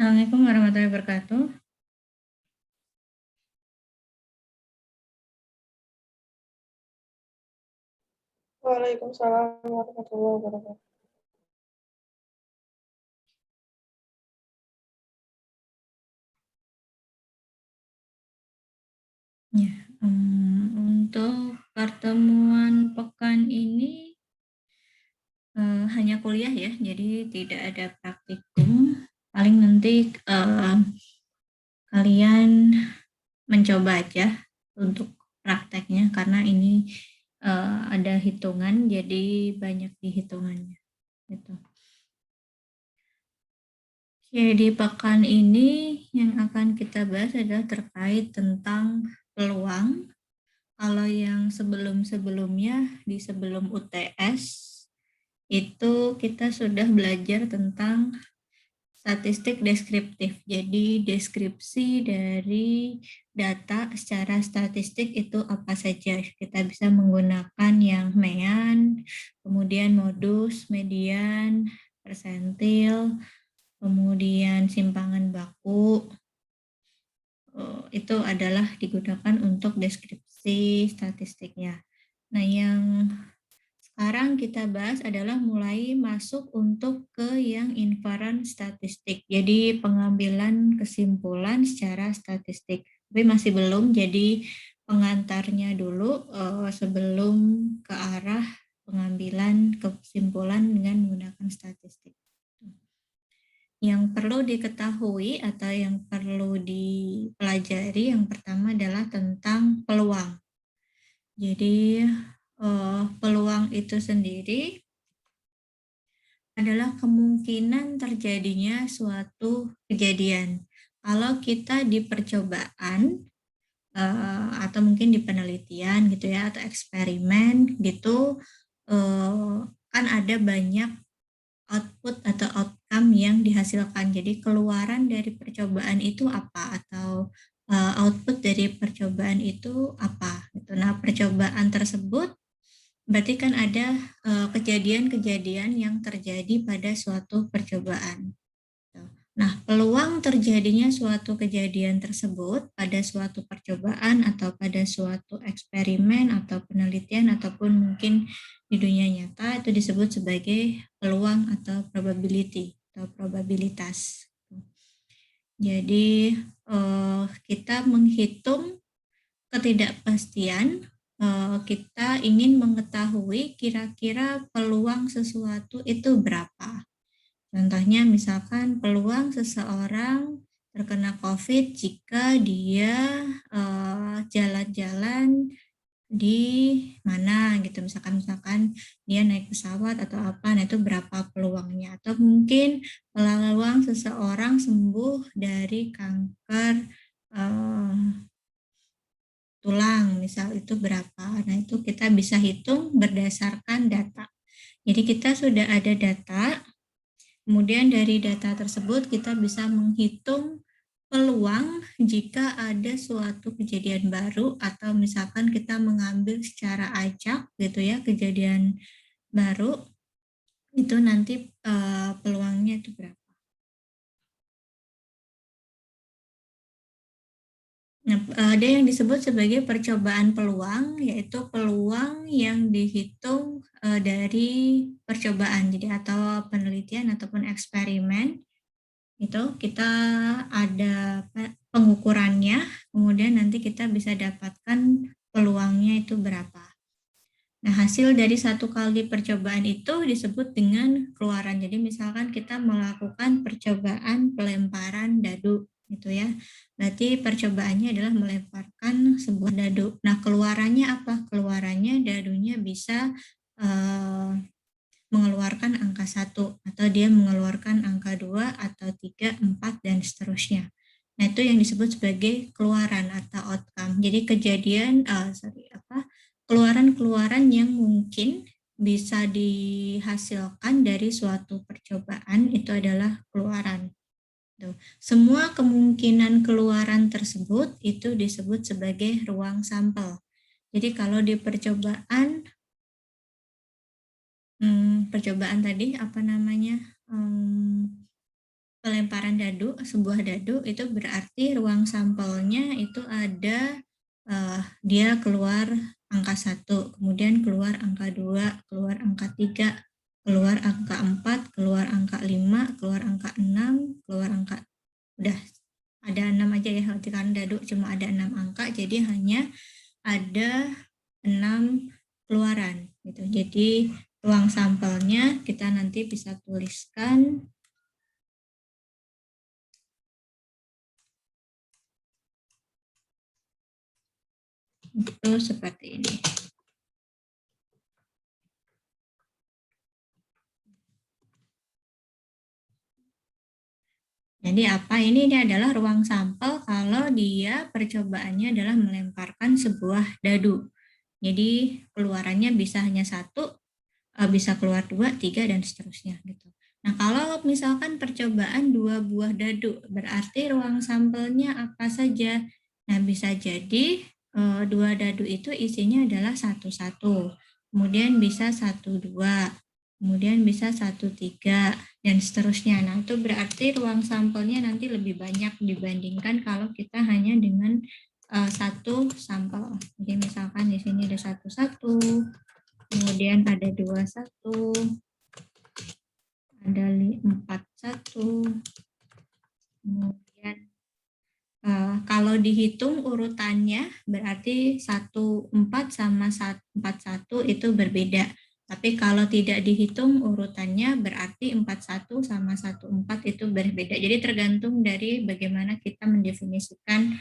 Assalamualaikum warahmatullahi wabarakatuh. Waalaikumsalam warahmatullahi wabarakatuh. Ya, untuk pertemuan pekan ini hanya kuliah ya, jadi tidak ada praktikum. Paling nanti kalian mencoba aja untuk prakteknya karena ini ada hitungan, jadi banyak di hitungannya. Gitu. Oke, di pekan ini yang akan kita bahas adalah terkait tentang peluang. Kalau yang sebelum-sebelumnya, di sebelum UTS, itu kita sudah belajar tentang statistik deskriptif. Jadi deskripsi dari data secara statistik itu apa saja. Kita bisa menggunakan yang mean, kemudian modus, median, persentil, kemudian simpangan baku. Itu adalah digunakan untuk deskripsi statistiknya. Nah, yang sekarang kita bahas adalah mulai masuk untuk ke yang inference statistik. Jadi pengambilan kesimpulan secara statistik. Tapi masih belum, jadi pengantarnya dulu sebelum ke arah pengambilan kesimpulan dengan menggunakan statistik. Yang perlu diketahui atau yang perlu dipelajari yang pertama adalah tentang peluang. Jadi peluang itu sendiri adalah kemungkinan terjadinya suatu kejadian. Kalau kita di percobaan atau mungkin di penelitian gitu ya atau eksperimen gitu kan ada banyak output atau outcome yang dihasilkan. Jadi keluaran dari percobaan itu apa atau output dari percobaan itu apa gitu. Nah, percobaan tersebut berarti kan ada kejadian-kejadian yang terjadi pada suatu percobaan. Nah, peluang terjadinya suatu kejadian tersebut pada suatu percobaan atau pada suatu eksperimen atau penelitian ataupun mungkin di dunia nyata itu disebut sebagai peluang atau probability atau probabilitas. Jadi kita menghitung ketidakpastian, kita ingin mengetahui kira-kira peluang sesuatu itu berapa. Contohnya misalkan peluang seseorang terkena COVID jika dia jalan-jalan di mana gitu, misalkan dia naik pesawat atau apa, nah itu berapa peluangnya, atau mungkin peluang seseorang sembuh dari kanker tulang misal itu berapa. Nah, itu kita bisa hitung berdasarkan data. Jadi kita sudah ada data, kemudian dari data tersebut kita bisa menghitung peluang jika ada suatu kejadian baru atau misalkan kita mengambil secara acak gitu ya kejadian baru itu nanti peluangnya itu berapa. Nah, ada yang disebut sebagai percobaan peluang, yaitu peluang yang dihitung dari percobaan, jadi atau penelitian ataupun eksperimen, itu kita ada pengukurannya, kemudian nanti kita bisa dapatkan peluangnya itu berapa. Nah, hasil dari satu kali percobaan itu disebut dengan keluaran. Jadi misalkan kita melakukan percobaan pelemparan dadu gitu ya. Berarti percobaannya adalah melemparkan sebuah dadu. Nah, keluarannya apa? Keluarannya dadunya bisa mengeluarkan angka 1 atau dia mengeluarkan angka 2 atau 3, 4 dan seterusnya. Nah, itu yang disebut sebagai keluaran atau outcome. Jadi kejadian keluaran-keluaran yang mungkin bisa dihasilkan dari suatu percobaan itu adalah keluaran. Semua kemungkinan keluaran tersebut itu disebut sebagai ruang sampel. Jadi kalau di percobaan percobaan tadi apa namanya pelemparan dadu, sebuah dadu itu berarti ruang sampelnya itu ada dia keluar angka 1, kemudian keluar angka 2, keluar angka 3, keluar angka 4, keluar angka 5, keluar angka 6, keluar angka udah ada 6 aja ya, karena dadu cuma ada 6 angka, jadi hanya ada 6 keluaran gitu. Jadi ruang sampelnya kita nanti bisa tuliskan itu seperti ini. Jadi apa ini? Ini adalah ruang sampel kalau dia percobaannya adalah melemparkan sebuah dadu. Jadi keluarannya bisa hanya 1, bisa keluar 2, 3, dan seterusnya gitu. Nah, kalau misalkan percobaan 2 buah dadu, berarti ruang sampelnya apa saja? Nah, bisa jadi 2 dadu itu isinya adalah 1, 1. Kemudian bisa 1, 2. Kemudian bisa 1, 3, dan seterusnya. Nah, itu berarti ruang sampelnya nanti lebih banyak dibandingkan kalau kita hanya dengan satu sampel. Jadi misalkan di sini ada 1, 1, kemudian ada 2, 1, ada 4, 1, kemudian kalau dihitung urutannya berarti 1, 4 sama 4, 1 itu berbeda. Tapi kalau tidak dihitung urutannya berarti 4, 1 sama 1, 4 itu berbeda. Jadi tergantung dari bagaimana kita mendefinisikan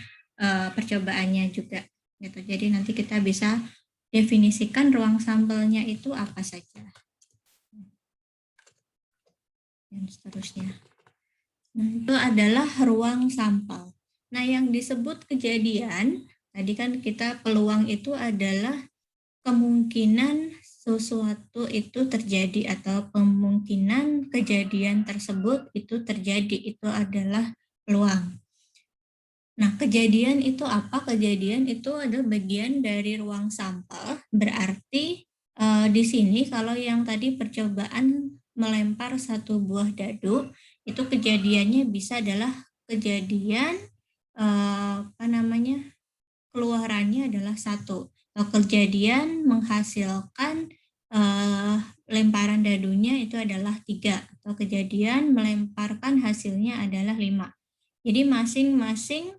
percobaannya juga. Gitu. Jadi nanti kita bisa definisikan ruang sampelnya itu apa saja. Dan seterusnya. Nah, itu adalah ruang sampel. Nah, yang disebut kejadian, tadi kan kita peluang itu adalah kemungkinan sesuatu itu terjadi atau kemungkinan kejadian tersebut itu terjadi, itu adalah peluang. Nah, kejadian itu apa? Kejadian itu adalah bagian dari ruang sampel, berarti di sini kalau yang tadi percobaan melempar satu buah dadu, itu kejadiannya bisa adalah kejadian keluarannya adalah 1, atau kejadian menghasilkan lemparan dadunya itu adalah 3, atau kejadian melemparkan hasilnya adalah 5. Jadi masing-masing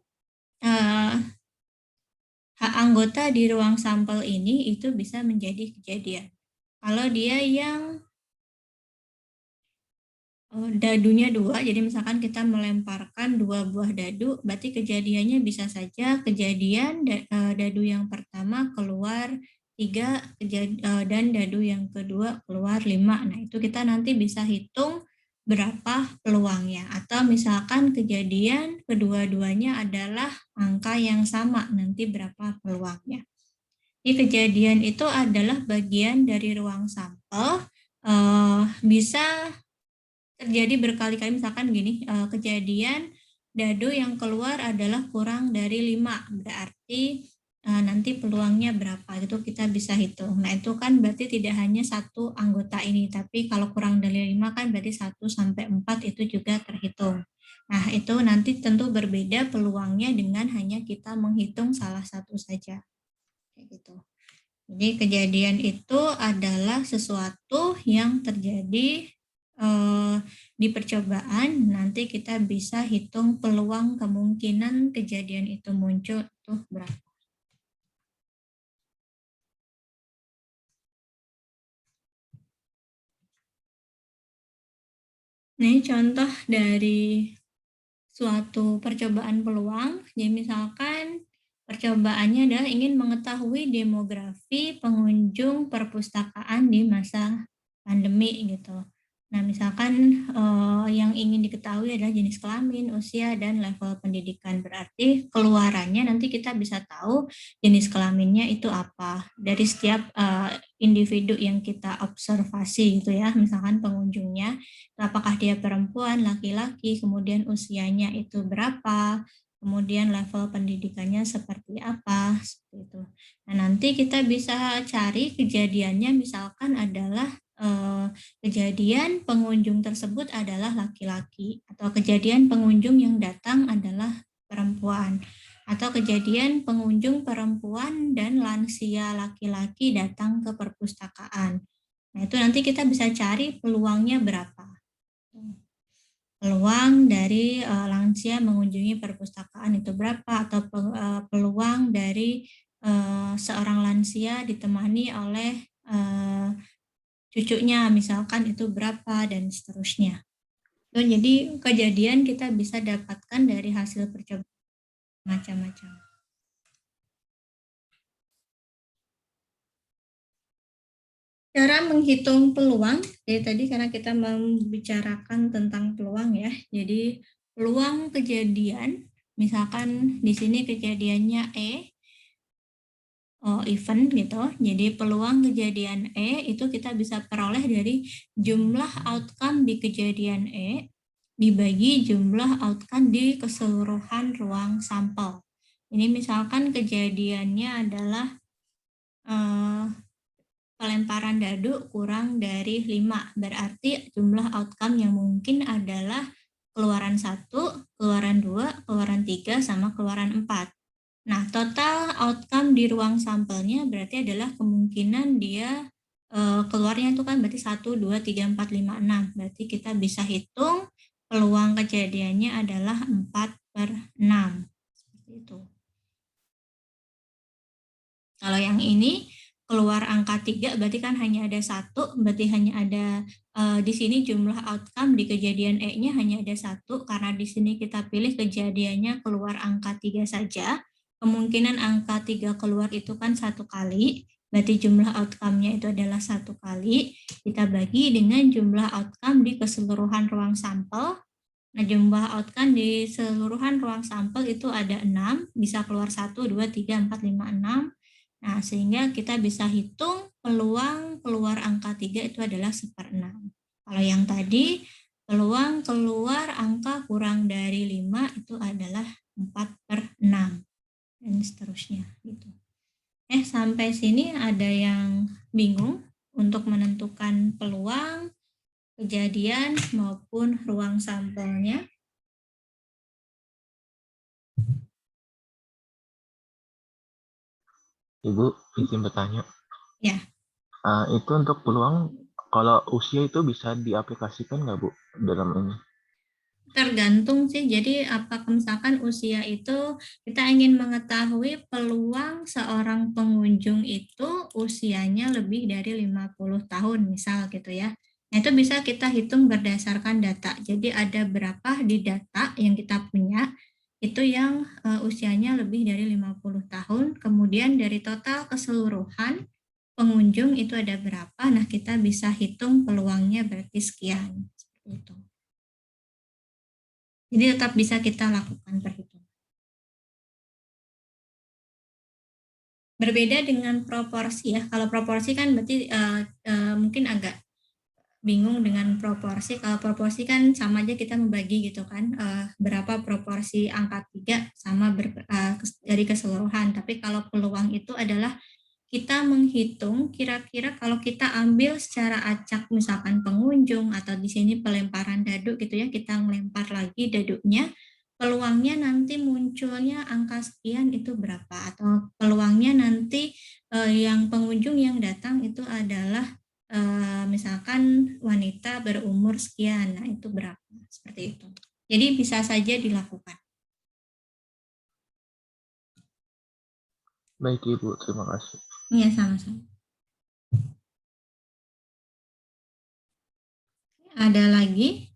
hak anggota di ruang sampel ini itu bisa menjadi kejadian. Kalau dia yang dadunya 2, jadi misalkan kita melemparkan 2 buah dadu, berarti kejadiannya bisa saja kejadian dadu yang pertama keluar 3 dan dadu yang kedua keluar 5. Nah, itu kita nanti bisa hitung berapa peluangnya. Atau misalkan kejadian kedua-duanya adalah angka yang sama, nanti berapa peluangnya. Jadi kejadian itu adalah bagian dari ruang sampel, bisa terjadi berkali-kali, misalkan gini, kejadian dadu yang keluar adalah kurang dari 5, berarti nanti peluangnya berapa, itu kita bisa hitung. Nah, itu kan berarti tidak hanya satu anggota ini, tapi kalau kurang dari 5 kan berarti 1 sampai 4 itu juga terhitung. Nah, itu nanti tentu berbeda peluangnya dengan hanya kita menghitung salah satu saja. Kayak gitu. Jadi kejadian itu adalah sesuatu yang terjadi di percobaan, nanti kita bisa hitung peluang kemungkinan kejadian itu muncul itu berapa. Ini contoh dari suatu percobaan peluang. Jadi misalkan percobaannya adalah ingin mengetahui demografi pengunjung perpustakaan di masa pandemi gitu. Nah, misalkan yang ingin diketahui adalah jenis kelamin, usia, dan level pendidikan. Berarti keluarannya nanti kita bisa tahu jenis kelaminnya itu apa. Dari setiap individu yang kita observasi gitu ya, misalkan pengunjungnya, apakah dia perempuan, laki-laki, kemudian usianya itu berapa, kemudian level pendidikannya seperti apa, seperti itu. Nah, nanti kita bisa cari kejadiannya misalkan adalah kejadian pengunjung tersebut adalah laki-laki, atau kejadian pengunjung yang datang adalah perempuan, atau kejadian pengunjung perempuan dan lansia laki-laki datang ke perpustakaan. Nah, itu nanti kita bisa cari peluangnya berapa. Peluang dari lansia mengunjungi perpustakaan itu berapa, atau peluang dari seorang lansia ditemani oleh cucunya misalkan itu berapa, dan seterusnya. Jadi kejadian kita bisa dapatkan dari hasil percobaan macam-macam. Cara menghitung peluang, jadi tadi karena kita membicarakan tentang peluang ya, jadi peluang kejadian, misalkan di sini kejadiannya event gitu, jadi peluang kejadian itu kita bisa peroleh dari jumlah outcome di kejadian dibagi jumlah outcome di keseluruhan ruang sampel. Ini misalkan kejadiannya adalah pelemparan dadu kurang dari 5, berarti jumlah outcome yang mungkin adalah keluaran 1, keluaran 2, keluaran 3, sama keluaran 4. Nah, total outcome di ruang sampelnya berarti adalah kemungkinan dia keluarnya itu kan berarti 1, 2, 3, 4, 5, 6. Berarti kita bisa hitung peluang kejadiannya adalah 4/6. Seperti itu. Kalau yang ini keluar angka 3 berarti kan hanya ada 1, berarti hanya ada di sini jumlah outcome di kejadian E-nya hanya ada 1, karena di sini kita pilih kejadiannya keluar angka 3 saja. Kemungkinan angka 3 keluar itu kan 1 kali, berarti jumlah outcome-nya itu adalah 1 kali. Kita bagi dengan jumlah outcome di keseluruhan ruang sampel. Nah, jumlah outcome di seluruhan ruang sampel itu ada 6, bisa keluar 1, 2, 3, 4, 5, 6. Nah, sehingga kita bisa hitung peluang keluar angka 3 itu adalah 1/6. Kalau yang tadi, peluang keluar angka kurang dari 5 itu adalah 4/6. Dan seterusnya. Gitu. Sampai sini ada yang bingung untuk menentukan peluang, kejadian, maupun ruang sampelnya? Ibu, izin bertanya. Ya. Itu untuk peluang, kalau usia itu bisa diaplikasikan nggak, Bu, dalam ini? Tergantung sih, jadi apakah misalkan usia itu kita ingin mengetahui peluang seorang pengunjung itu usianya lebih dari 50 tahun misal gitu ya. Nah, itu bisa kita hitung berdasarkan data. Jadi ada berapa di data yang kita punya itu yang usianya lebih dari 50 tahun, kemudian dari total keseluruhan pengunjung itu ada berapa, nah kita bisa hitung peluangnya berarti sekian. Seperti itu. Jadi tetap bisa kita lakukan perhitungan. Berbeda dengan proporsi ya. Kalau proporsi kan berarti mungkin agak bingung dengan proporsi. Kalau proporsi kan sama aja kita membagi gitu kan. Berapa proporsi angka 3 sama dari keseluruhan. Tapi kalau peluang itu adalah kita menghitung kira-kira kalau kita ambil secara acak misalkan pengunjung atau di sini pelemparan dadu gitu ya, kita melempar lagi dadunya, peluangnya nanti munculnya angka sekian itu berapa, atau peluangnya nanti yang pengunjung yang datang itu adalah misalkan wanita berumur sekian, nah itu berapa, seperti itu. Jadi bisa saja dilakukan. Baik, Ibu, terima kasih. Iya, sama-sama. Ada lagi?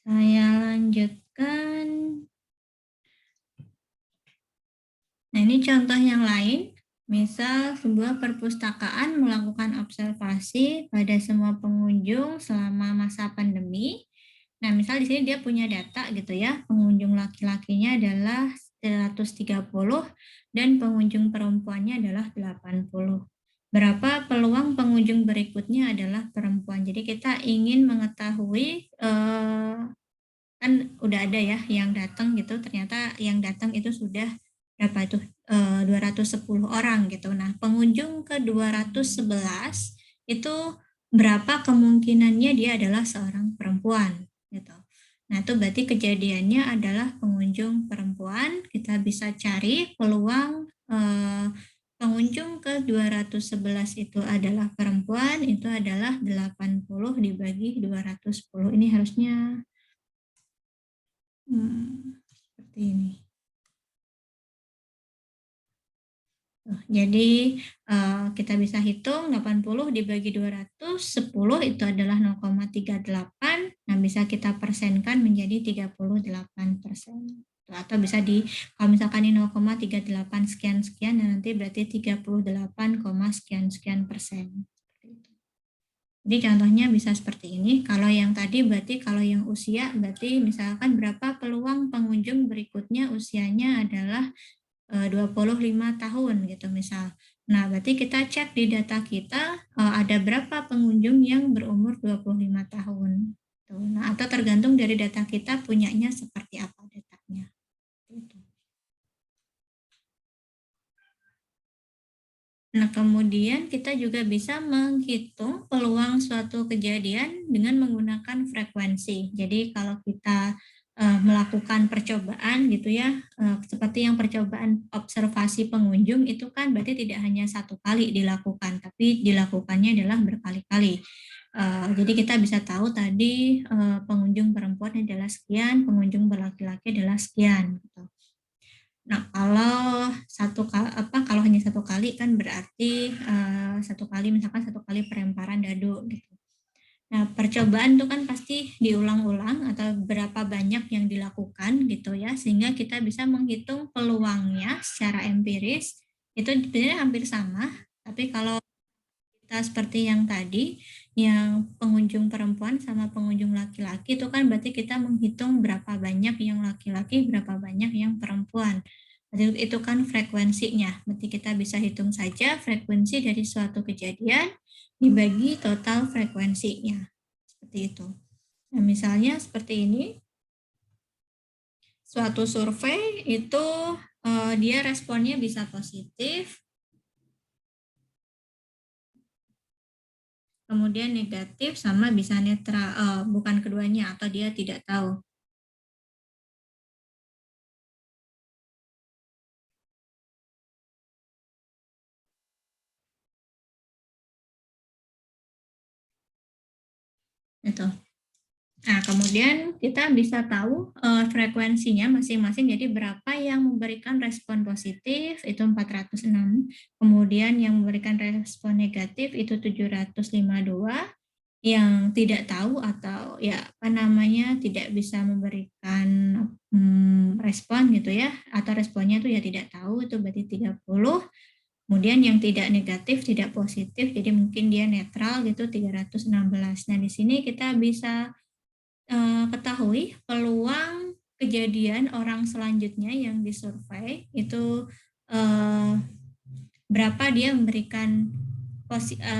Saya lanjutkan. Nah, ini contoh yang lain. Misal, sebuah perpustakaan melakukan observasi pada semua pengunjung selama masa pandemi. Nah, misal di sini dia punya data gitu ya, pengunjung laki-lakinya adalah 130 dan pengunjung perempuannya adalah 80. Berapa peluang pengunjung berikutnya adalah perempuan. Jadi kita ingin mengetahui kan udah ada ya yang datang gitu, ternyata yang datang itu sudah berapa itu 210 orang gitu. Nah, pengunjung ke 211 itu berapa kemungkinannya dia adalah seorang perempuan gitu. Nah, itu berarti kejadiannya adalah pengunjung perempuan. Kita bisa cari peluang pengunjung ke 211 itu adalah perempuan, itu adalah 80 dibagi 210. Ini harusnya seperti ini. Jadi kita bisa hitung 80 dibagi 210 itu adalah 0,38. Nah, bisa kita persenkan menjadi 38%. Atau bisa kalau misalkan ini 0,38 sekian-sekian, dan nanti berarti 38, sekian-sekian persen. Jadi contohnya bisa seperti ini. Kalau yang tadi berarti kalau yang usia berarti misalkan berapa peluang pengunjung berikutnya usianya adalah 25 tahun gitu misal. Nah, berarti kita cek di data kita ada berapa pengunjung yang berumur 25 tahun. Nah, atau tergantung dari data kita punyanya seperti apa datanya. Nah, kemudian kita juga bisa menghitung peluang suatu kejadian dengan menggunakan frekuensi. Jadi kalau kita melakukan percobaan gitu ya, seperti yang percobaan observasi pengunjung itu kan berarti tidak hanya satu kali dilakukan, tapi dilakukannya adalah berkali-kali. Jadi kita bisa tahu tadi pengunjung perempuan adalah sekian, pengunjung laki-laki adalah sekian. Gitu. Nah, kalau hanya satu kali kan berarti misalkan satu kali peremparan dadu gitu. Nah, percobaan itu kan pasti diulang-ulang atau berapa banyak yang dilakukan gitu ya, sehingga kita bisa menghitung peluangnya secara empiris. Itu sebenarnya hampir sama, tapi kalau kita seperti yang tadi, yang pengunjung perempuan sama pengunjung laki-laki itu kan berarti kita menghitung berapa banyak yang laki-laki, berapa banyak yang perempuan. Itu kan frekuensinya, berarti kita bisa hitung saja frekuensi dari suatu kejadian dibagi total frekuensinya. Seperti itu. Nah, misalnya seperti ini, suatu survei itu dia responnya bisa positif, kemudian negatif, sama bisa netral, bukan keduanya, atau dia tidak tahu. Itu. Nah, kemudian kita bisa tahu frekuensinya masing-masing, jadi berapa yang memberikan respon positif, itu 406, kemudian yang memberikan respon negatif, itu 752, yang tidak tahu atau ya apa namanya tidak bisa memberikan respon gitu ya, atau responnya itu ya tidak tahu, itu berarti 30. Kemudian yang tidak negatif, tidak positif, jadi mungkin dia netral gitu 316. Nah, di sini kita bisa ketahui peluang kejadian orang selanjutnya yang disurvei itu berapa dia memberikan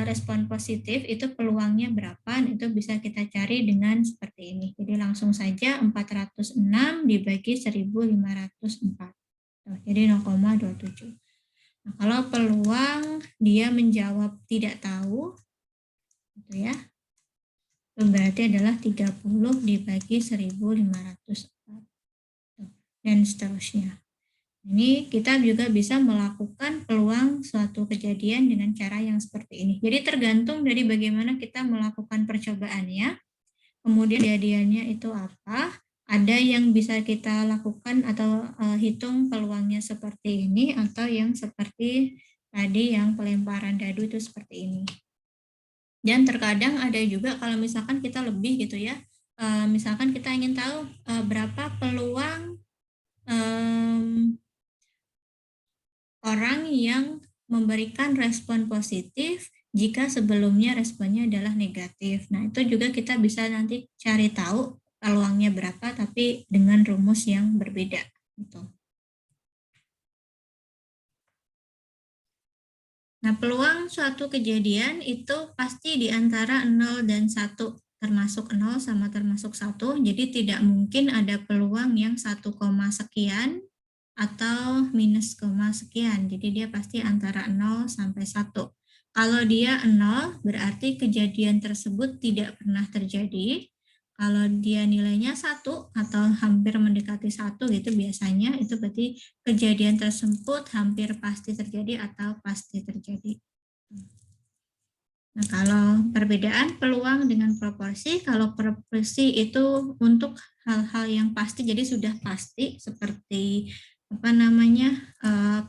respon positif, itu peluangnya berapa, itu bisa kita cari dengan seperti ini. Jadi langsung saja 406 dibagi 1504. Jadi 0,27. Nah, kalau peluang dia menjawab tidak tahu, gitu ya, itu berarti adalah 30 dibagi 1504. Dan seterusnya. Ini kita juga bisa melakukan peluang suatu kejadian dengan cara yang seperti ini. Jadi tergantung dari bagaimana kita melakukan percobaannya, kemudian kejadiannya itu apa, ada yang bisa kita lakukan atau hitung peluangnya seperti ini, atau yang seperti tadi yang pelemparan dadu itu seperti ini. Dan terkadang ada juga kalau misalkan kita lebih gitu ya, misalkan kita ingin tahu berapa peluang orang yang memberikan respon positif jika sebelumnya responnya adalah negatif. Nah, itu juga kita bisa nanti cari tahu peluangnya berapa, tapi dengan rumus yang berbeda. Gitu. Nah, peluang suatu kejadian itu pasti di antara 0 dan 1, termasuk 0 sama termasuk 1. Jadi tidak mungkin ada peluang yang 1, sekian atau minus koma sekian. Jadi dia pasti antara 0 sampai 1. Kalau dia 0, berarti kejadian tersebut tidak pernah terjadi. Kalau dia nilainya 1 atau hampir mendekati 1 gitu biasanya, itu berarti kejadian tersebut hampir pasti terjadi atau pasti terjadi. Nah, kalau perbedaan peluang dengan proporsi, kalau proporsi itu untuk hal-hal yang pasti, jadi sudah pasti seperti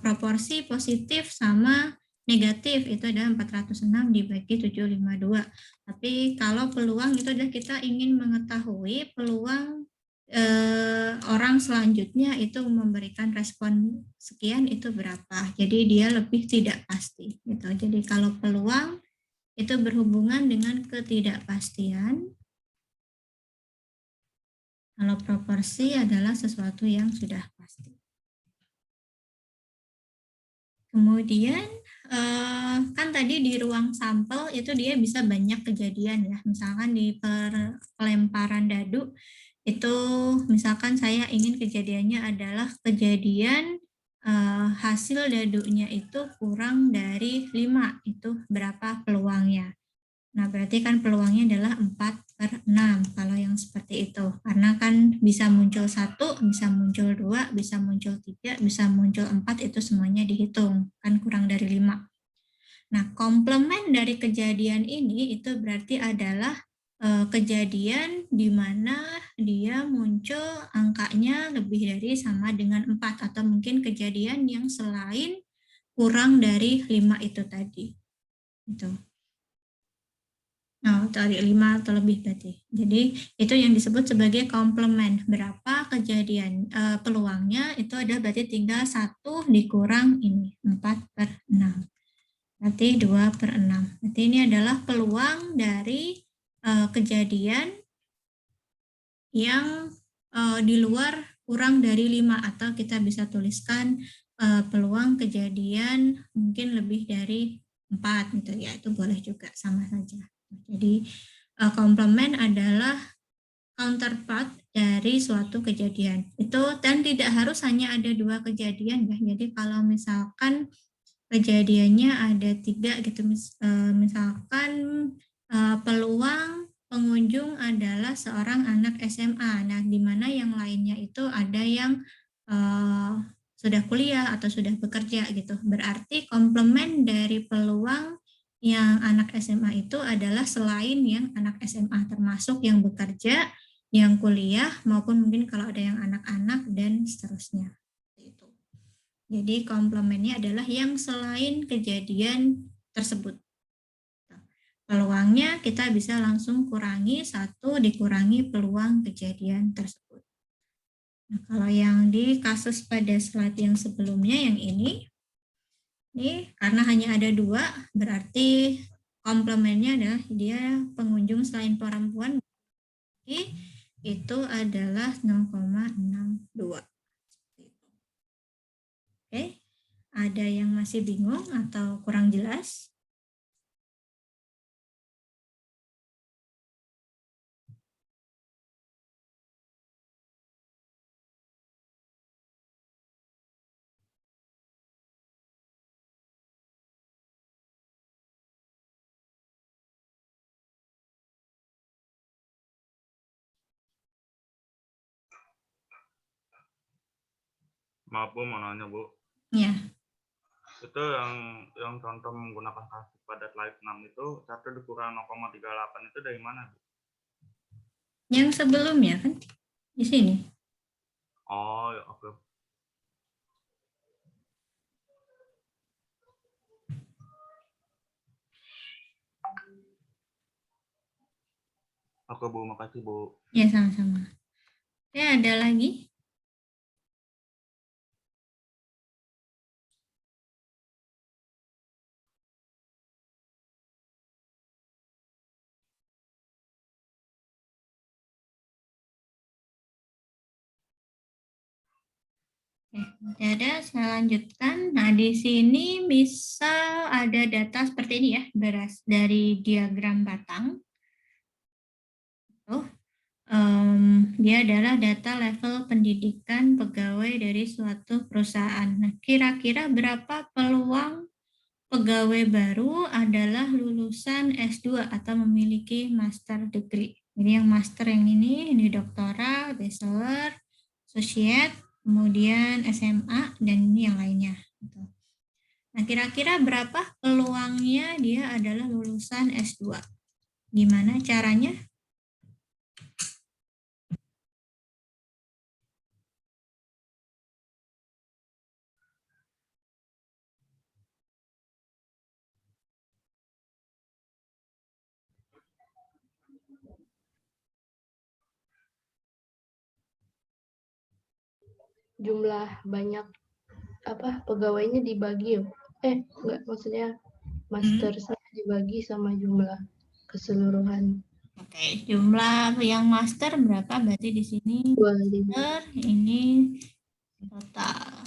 proporsi positif sama negatif itu ada 406 dibagi 752. Tapi kalau peluang itu adalah kita ingin mengetahui peluang orang selanjutnya itu memberikan respon sekian itu berapa. Jadi dia lebih tidak pasti gitu. Jadi kalau peluang itu berhubungan dengan ketidakpastian. Kalau proporsi adalah sesuatu yang sudah pasti. Kemudian kan tadi di ruang sampel itu dia bisa banyak kejadian ya. Misalkan di pelemparan dadu itu misalkan saya ingin kejadiannya adalah kejadian hasil dadunya itu kurang dari 5, itu berapa peluangnya. Nah, berarti kan peluangnya adalah 4/6 kalau yang seperti itu. Karena kan bisa muncul 1, bisa muncul 2, bisa muncul 3, bisa muncul 4, itu semuanya dihitung. Kan kurang dari 5. Nah, komplement dari kejadian ini itu berarti adalah kejadian di mana dia muncul angkanya lebih dari sama dengan 4, atau mungkin kejadian yang selain kurang dari 5 itu tadi. Gitu. Oh, dari 5 atau lebih berarti. Jadi itu yang disebut sebagai komplement. Berapa kejadian peluangnya itu ada berarti tinggal 1 dikurang ini 4/6. Berarti 2/6. Berarti ini adalah peluang dari kejadian yang di luar kurang dari 5, atau kita bisa tuliskan peluang kejadian mungkin lebih dari 4 gitu ya. Itu boleh juga, sama saja. Jadi komplement adalah counterpart dari suatu kejadian. Itu dan tidak harus hanya ada 2 kejadian ya. Jadi kalau misalkan kejadiannya ada 3 gitu, misalkan peluang pengunjung adalah seorang anak SMA. Nah, di mana yang lainnya itu ada yang sudah kuliah atau sudah bekerja gitu. Berarti komplement dari peluang yang anak SMA itu adalah selain yang anak SMA, termasuk yang bekerja, yang kuliah, maupun mungkin kalau ada yang anak-anak dan seterusnya. Itu. Jadi komplemennya adalah yang selain kejadian tersebut. Peluangnya kita bisa langsung kurangi 1 dikurangi peluang kejadian tersebut. Nah, kalau yang di kasus pada slide yang sebelumnya yang ini karena hanya ada 2, berarti komplemennya adalah dia pengunjung selain perempuan, itu adalah 0,62. Oke, ada yang masih bingung atau kurang jelas? Maaf Bu, mau nanya Bu. Ya. Itu yang contoh menggunakan kasus pada slide 6 itu 1 dikurang 0,38 itu dari mana Bu? Yang sebelumnya kan di sini. Oh, ya, oke. Oke Bu, makasih Bu. Ya, sama-sama. Ya, ada lagi? Ada, saya lanjutkan. Nah, di sini misal ada data seperti ini ya, dari diagram batang. Dia adalah data level pendidikan pegawai dari suatu perusahaan. Nah, kira-kira berapa peluang pegawai baru adalah lulusan S2 atau memiliki master degree. Jadi yang master yang ini doktoral, bachelor, associate, kemudian SMA, dan ini yang lainnya. Nah, kira-kira berapa peluangnya dia adalah lulusan S2? Gimana caranya? Jumlah banyak pegawainya dibagi enggak, maksudnya mastersnya dibagi sama jumlah keseluruhan. Oke, jumlah yang master berapa? Berarti di sini 25. master, ini total.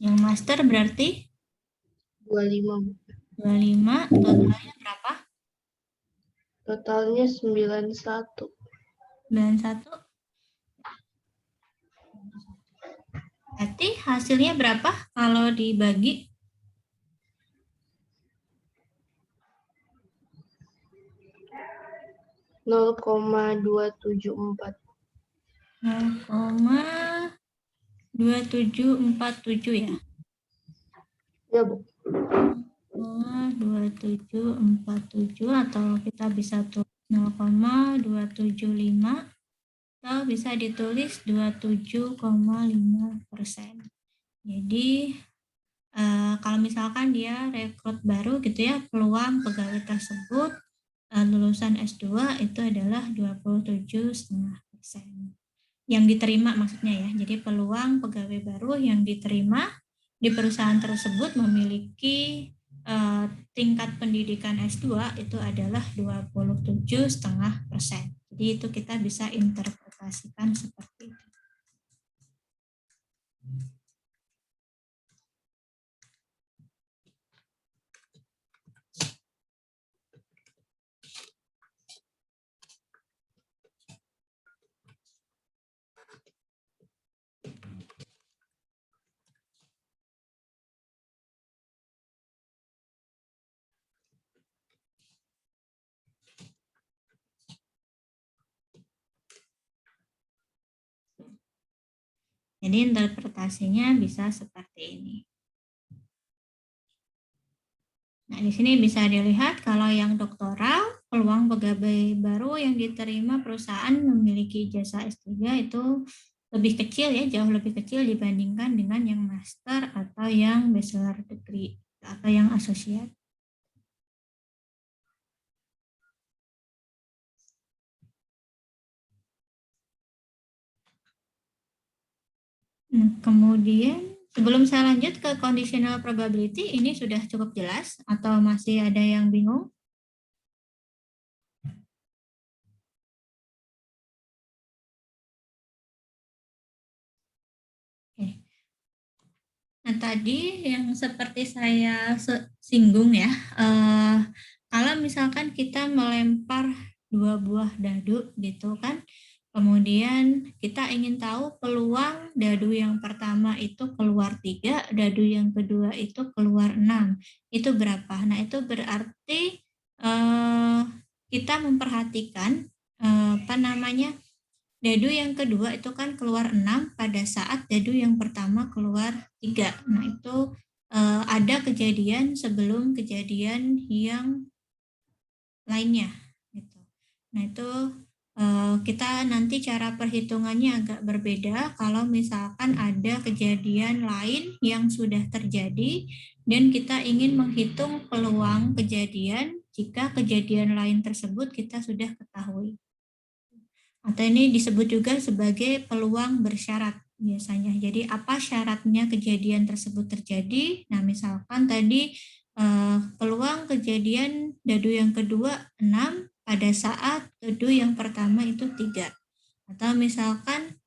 Yang master berarti 25. 25, totalnya berapa? Totalnya 91. 91. Berarti hasilnya berapa kalau dibagi? $0,274. 0,2747 ya? Ya, Bu. 0,2747 atau kita bisa tulis 0,275 atau bisa ditulis 27,5%. Jadi kalau misalkan dia rekrut baru gitu ya, peluang pegawai tersebut lulusan S2 itu adalah 27,5%. Yang diterima maksudnya ya. Jadi peluang pegawai baru yang diterima di perusahaan tersebut memiliki tingkat pendidikan S2 itu adalah 27,5%. Jadi itu kita bisa interpretasikan seperti itu. Jadi interpretasinya bisa seperti ini. Nah, di sini bisa dilihat kalau yang doktoral, peluang pegawai baru yang diterima perusahaan memiliki ijazah S3 itu lebih kecil ya, jauh lebih kecil dibandingkan dengan yang master atau yang bachelor degree atau yang associate. Nah, kemudian sebelum saya lanjut ke conditional probability, ini sudah cukup jelas atau masih ada yang bingung? Oke. Nah, tadi yang seperti saya singgung ya, kalau misalkan kita melempar 2 buah dadu gitu kan, kemudian kita ingin tahu peluang dadu yang pertama itu keluar 3, dadu yang kedua itu keluar 6. Itu berapa? Nah, itu berarti kita memperhatikan dadu yang kedua itu kan keluar 6 pada saat dadu yang pertama keluar 3. Nah, itu ada kejadian sebelum kejadian yang lainnya. Gitu. Nah, itu kita nanti cara perhitungannya agak berbeda kalau misalkan ada kejadian lain yang sudah terjadi dan kita ingin menghitung peluang kejadian jika kejadian lain tersebut kita sudah ketahui. Atau ini disebut juga sebagai peluang bersyarat biasanya. Jadi apa syaratnya kejadian tersebut terjadi? Nah, misalkan tadi peluang kejadian dadu yang kedua 6 pada saat dadu yang pertama itu 3. Atau misalkan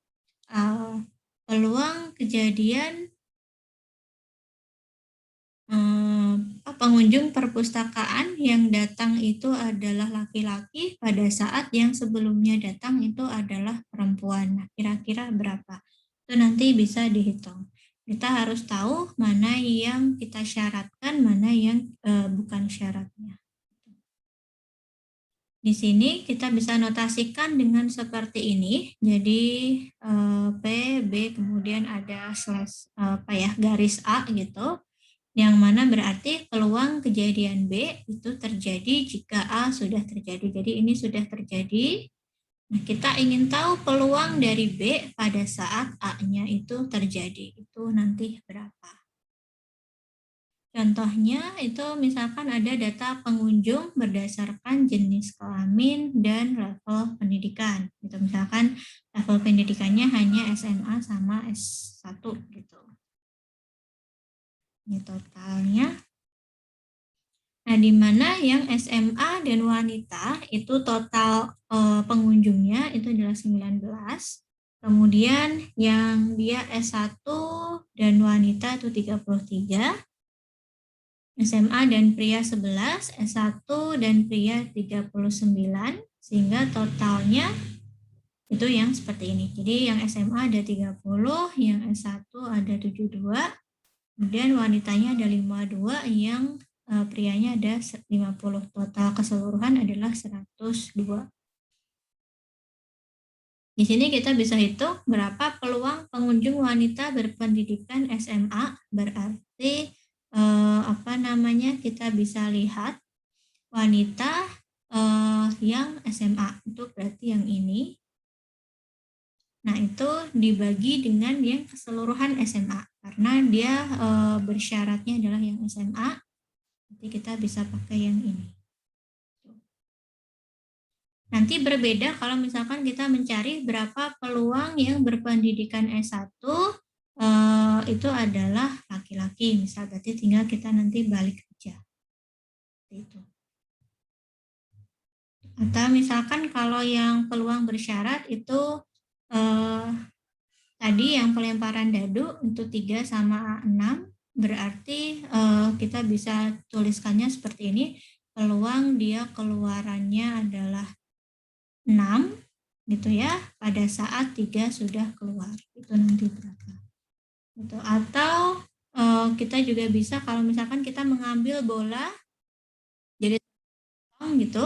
peluang kejadian pengunjung perpustakaan yang datang itu adalah laki-laki pada saat yang sebelumnya datang itu adalah perempuan. Nah, kira-kira berapa? Itu nanti bisa dihitung. Kita harus tahu mana yang kita syaratkan, mana yang bukan syaratnya. Di sini kita bisa notasikan dengan seperti ini. Jadi P, B, kemudian ada slash garis A gitu. Yang mana berarti peluang kejadian B itu terjadi jika A sudah terjadi. Jadi ini sudah terjadi. Nah, kita ingin tahu peluang dari B pada saat A-nya itu terjadi. Itu nanti berapa? Contohnya itu misalkan ada data pengunjung berdasarkan jenis kelamin dan level pendidikan. Gitu. Misalkan level pendidikannya hanya SMA sama S1 gitu. Ini totalnya. Nah, di mana yang SMA dan wanita itu total pengunjungnya itu adalah 19. Kemudian yang dia S1 dan wanita itu 33. SMA dan pria 11, S1 dan pria 39, sehingga totalnya itu yang seperti ini. Jadi yang SMA ada 30, yang S1 ada 72, kemudian wanitanya ada 52, yang prianya ada 50. Total keseluruhan adalah 102. Di sini kita bisa hitung berapa peluang pengunjung wanita berpendidikan SMA, berarti kita bisa lihat wanita yang SMA itu berarti yang ini. Nah, itu dibagi dengan yang keseluruhan SMA karena dia bersyaratnya adalah yang SMA. Nanti kita bisa pakai yang ini. Nanti berbeda kalau misalkan kita mencari berapa peluang yang berpendidikan S1 itu adalah laki-laki, misal berarti tinggal kita nanti balik aja. Itu. Atau misalkan kalau yang peluang bersyarat itu tadi yang pelemparan dadu untuk 3 sama 6, berarti kita bisa tuliskannya seperti ini, peluang dia keluarannya adalah 6 gitu ya, pada saat 3 sudah keluar. Itu nanti berapa. Gitu. Atau kita juga bisa kalau misalkan kita mengambil bola jadi gitu.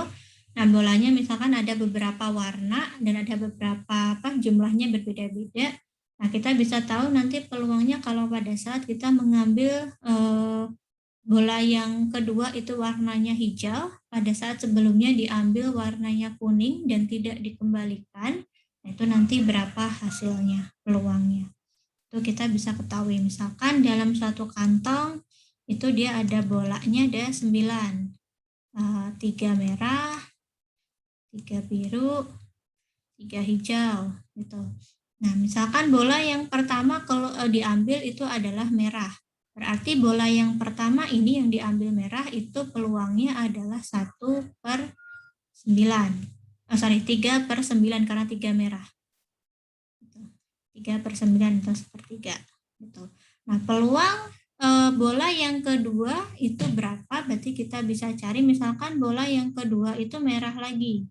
Nah, bolanya misalkan ada beberapa warna dan ada beberapa jumlahnya berbeda-beda. Nah, kita bisa tahu nanti peluangnya kalau pada saat kita mengambil bola yang kedua itu warnanya hijau, pada saat sebelumnya diambil warnanya kuning dan tidak dikembalikan, nah itu nanti berapa hasilnya, peluangnya. Itu kita bisa ketahui, misalkan dalam suatu kantong itu dia ada bolanya ada 9, 3 merah, 3 biru, 3 hijau gitu. Nah, misalkan bola yang pertama kalau diambil itu adalah merah. Berarti bola yang pertama ini yang diambil merah itu peluangnya adalah 1/9. 3/9 karena 3 merah. 3/9 atau 1/3 gitu. Nah, peluang bola yang kedua itu berapa? Berarti kita bisa cari misalkan bola yang kedua itu merah lagi.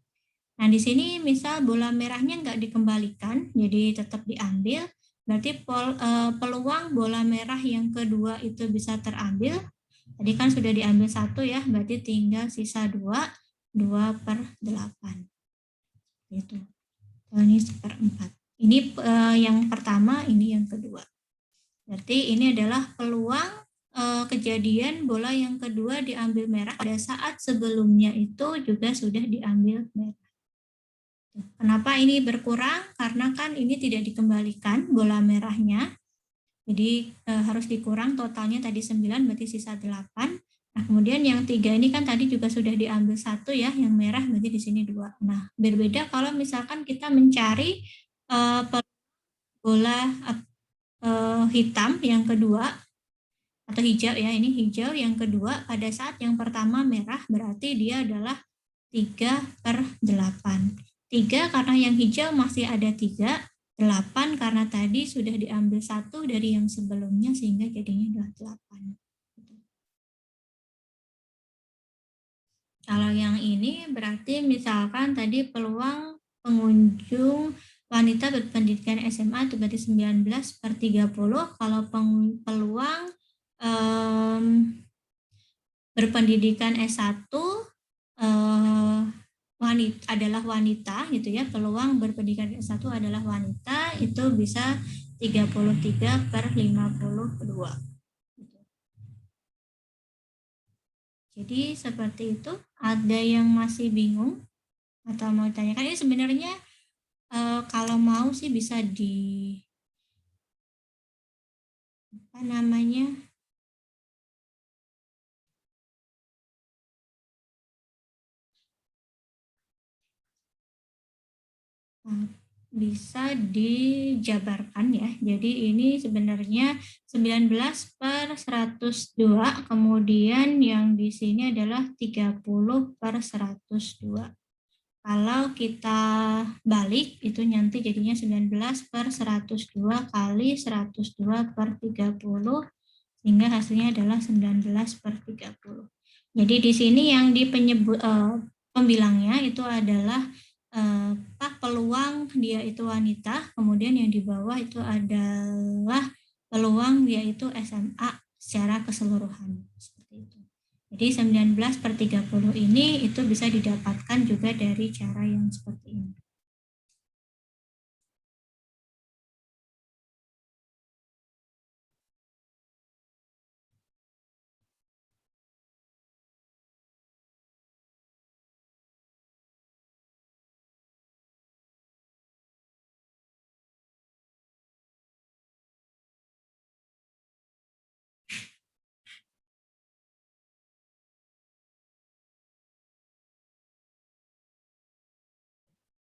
Nah, di sini misal bola merahnya nggak dikembalikan, jadi tetap diambil. Berarti peluang bola merah yang kedua itu bisa terambil. Tadi kan sudah diambil 1 ya, berarti tinggal sisa 2/8. Gitu. Ini 1/4. Ini yang pertama, ini yang kedua. Berarti ini adalah peluang kejadian bola yang kedua diambil merah pada saat sebelumnya itu juga sudah diambil merah. Kenapa ini berkurang? Karena kan ini tidak dikembalikan bola merahnya. Jadi harus dikurang totalnya tadi 9 berarti sisa 8. Nah, kemudian yang 3 ini kan tadi juga sudah diambil 1 ya, yang merah berarti di sini 2. Nah, berbeda kalau misalkan kita mencari bola hitam yang kedua atau hijau ya, ini hijau yang kedua pada saat yang pertama merah berarti dia adalah 3/8. 3 karena yang hijau masih ada 3, 8 karena tadi sudah diambil 1 dari yang sebelumnya sehingga jadinya adalah 8. Kalau yang ini berarti misalkan tadi peluang pengunjung wanita berpendidikan SMA itu berarti 19/30. Kalau peluang berpendidikan S1 adalah wanita gitu ya, peluang berpendidikan S1 adalah wanita itu bisa 33/52. Jadi seperti itu. Ada yang masih bingung atau mau ditanyakan? Ini sebenarnya kalau mau sih bisa di apa namanya bisa dijabarkan ya. Jadi ini sebenarnya 19/102, kemudian yang di sini adalah 30/102. Kalau kita balik itu nanti jadinya 19/102 kali 102/30 sehingga hasilnya adalah 19/30. Jadi di sini yang di pembilangnya itu adalah peluang dia itu wanita, kemudian yang di bawah itu adalah peluang dia itu SMA secara keseluruhan. Seperti itu. Jadi 19/30 ini itu bisa didapatkan juga dari cara yang seperti ini.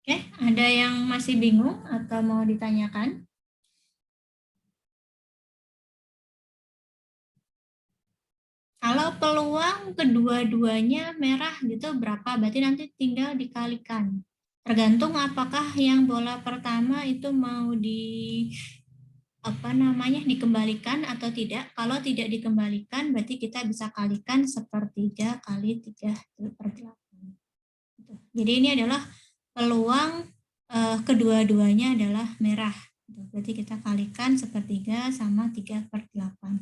Oke, ada yang masih bingung atau mau ditanyakan? Kalau peluang kedua-duanya merah gitu berapa? Berarti nanti tinggal dikalikan. Tergantung apakah yang bola pertama itu mau dikembalikan atau tidak. Kalau tidak dikembalikan berarti kita bisa kalikan 1/3 kali 3/8. Jadi ini adalah peluang kedua-duanya adalah merah. Berarti kita kalikan 1/3 sama 3/8.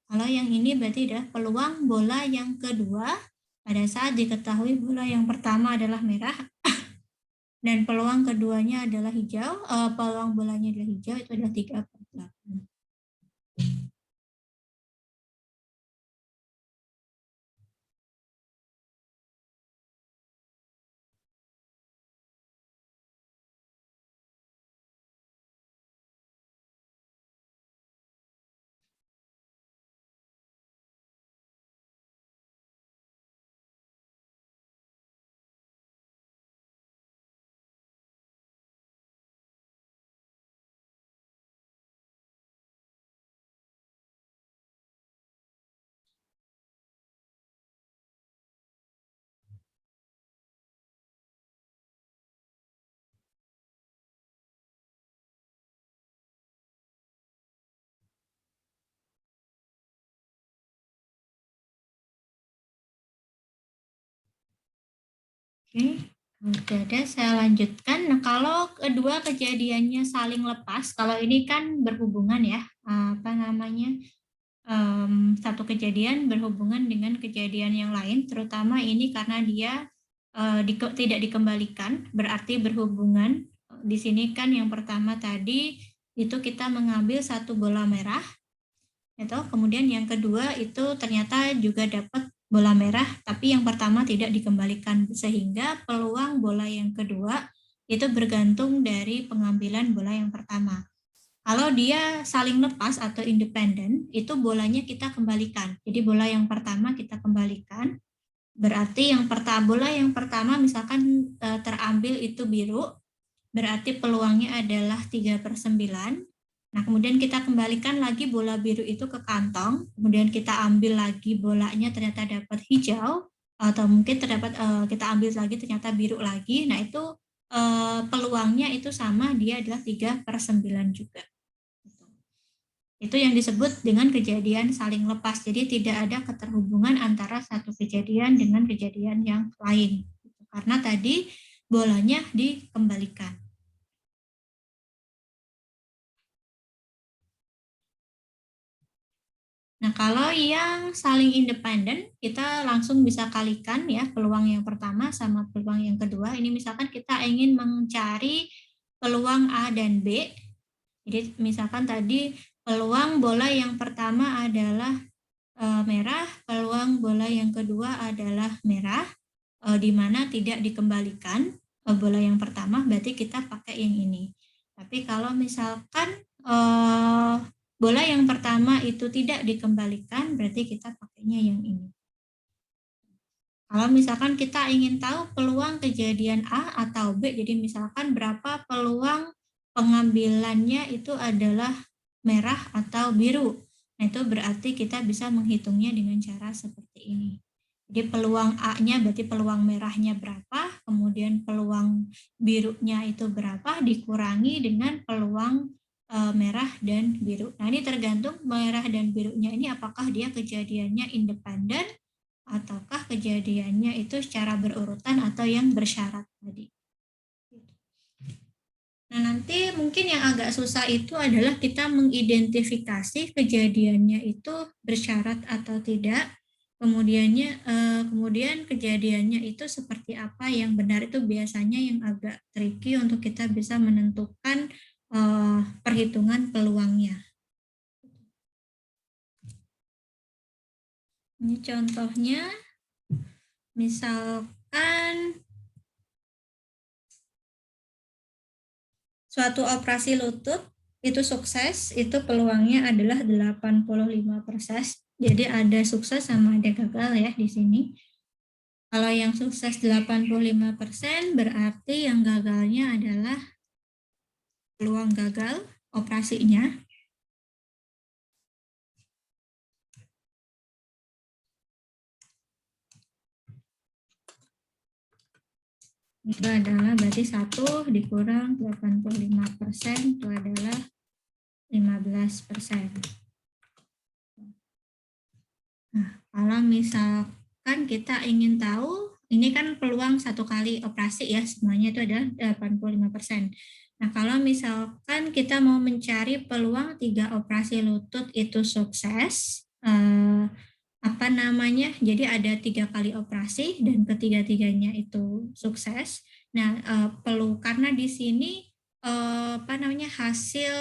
Kalau yang ini berarti adalah peluang bola yang kedua pada saat diketahui bola yang pertama adalah merah dan peluang keduanya adalah hijau, peluang bolanya adalah hijau, itu adalah 3/8. Oke, ada saya lanjutkan. Nah, kalau kedua kejadiannya saling lepas, kalau ini kan berhubungan ya, satu kejadian berhubungan dengan kejadian yang lain, terutama ini karena dia tidak dikembalikan, berarti berhubungan. Di sini kan yang pertama tadi itu kita mengambil satu bola merah, kemudian yang kedua itu ternyata juga dapat bola merah, tapi yang pertama tidak dikembalikan, sehingga peluang bola yang kedua itu bergantung dari pengambilan bola yang pertama. Kalau dia saling lepas atau independen, itu bolanya kita kembalikan. Jadi bola yang pertama kita kembalikan, berarti bola yang pertama misalkan terambil itu biru, berarti peluangnya adalah 3/9. Nah, kemudian kita kembalikan lagi bola biru itu ke kantong, kemudian kita ambil lagi bolanya ternyata dapat hijau, atau mungkin kita ambil lagi ternyata biru lagi. Nah, itu peluangnya itu sama, dia adalah 3/9 juga. Itu yang disebut dengan kejadian saling lepas. Jadi tidak ada keterhubungan antara satu kejadian dengan kejadian yang lain. Karena tadi bolanya dikembalikan. Nah, kalau yang saling independen, kita langsung bisa kalikan ya peluang yang pertama sama peluang yang kedua. Ini misalkan kita ingin mencari peluang A dan B. Jadi misalkan tadi peluang bola yang pertama adalah merah, peluang bola yang kedua adalah merah, di mana tidak dikembalikan bola yang pertama, berarti kita pakai yang ini. Tapi kalau misalkan bola yang pertama itu tidak dikembalikan, berarti kita pakainya yang ini. Kalau misalkan kita ingin tahu peluang kejadian A atau B, jadi misalkan berapa peluang pengambilannya itu adalah merah atau biru. Nah, itu berarti kita bisa menghitungnya dengan cara seperti ini. Jadi peluang A-nya berarti peluang merahnya berapa, kemudian peluang birunya itu berapa, dikurangi dengan peluang merah dan biru. Nah, ini tergantung merah dan birunya ini apakah dia kejadiannya independen ataukah kejadiannya itu secara berurutan atau yang bersyarat tadi. Nah, nanti mungkin yang agak susah itu adalah kita mengidentifikasi kejadiannya itu bersyarat atau tidak. Kemudian kejadiannya itu seperti apa yang benar, itu biasanya yang agak tricky untuk kita bisa menentukan perhitungan peluangnya. Ini contohnya, misalkan suatu operasi lutut itu sukses, itu peluangnya adalah 85%. Jadi ada sukses sama ada gagal ya di sini. Kalau yang sukses 85%, berarti yang gagalnya adalah peluang gagal operasinya. Itu adalah berarti 1 dikurang 85% itu adalah 15%. Nah, kalau misalkan kita ingin tahu, ini kan peluang 1 kali operasi ya, semuanya itu adalah 85%. Nah, kalau misalkan kita mau mencari peluang 3 operasi lutut itu sukses, jadi ada 3 kali operasi dan ketiga-tiganya itu sukses. Nah, karena di sini hasil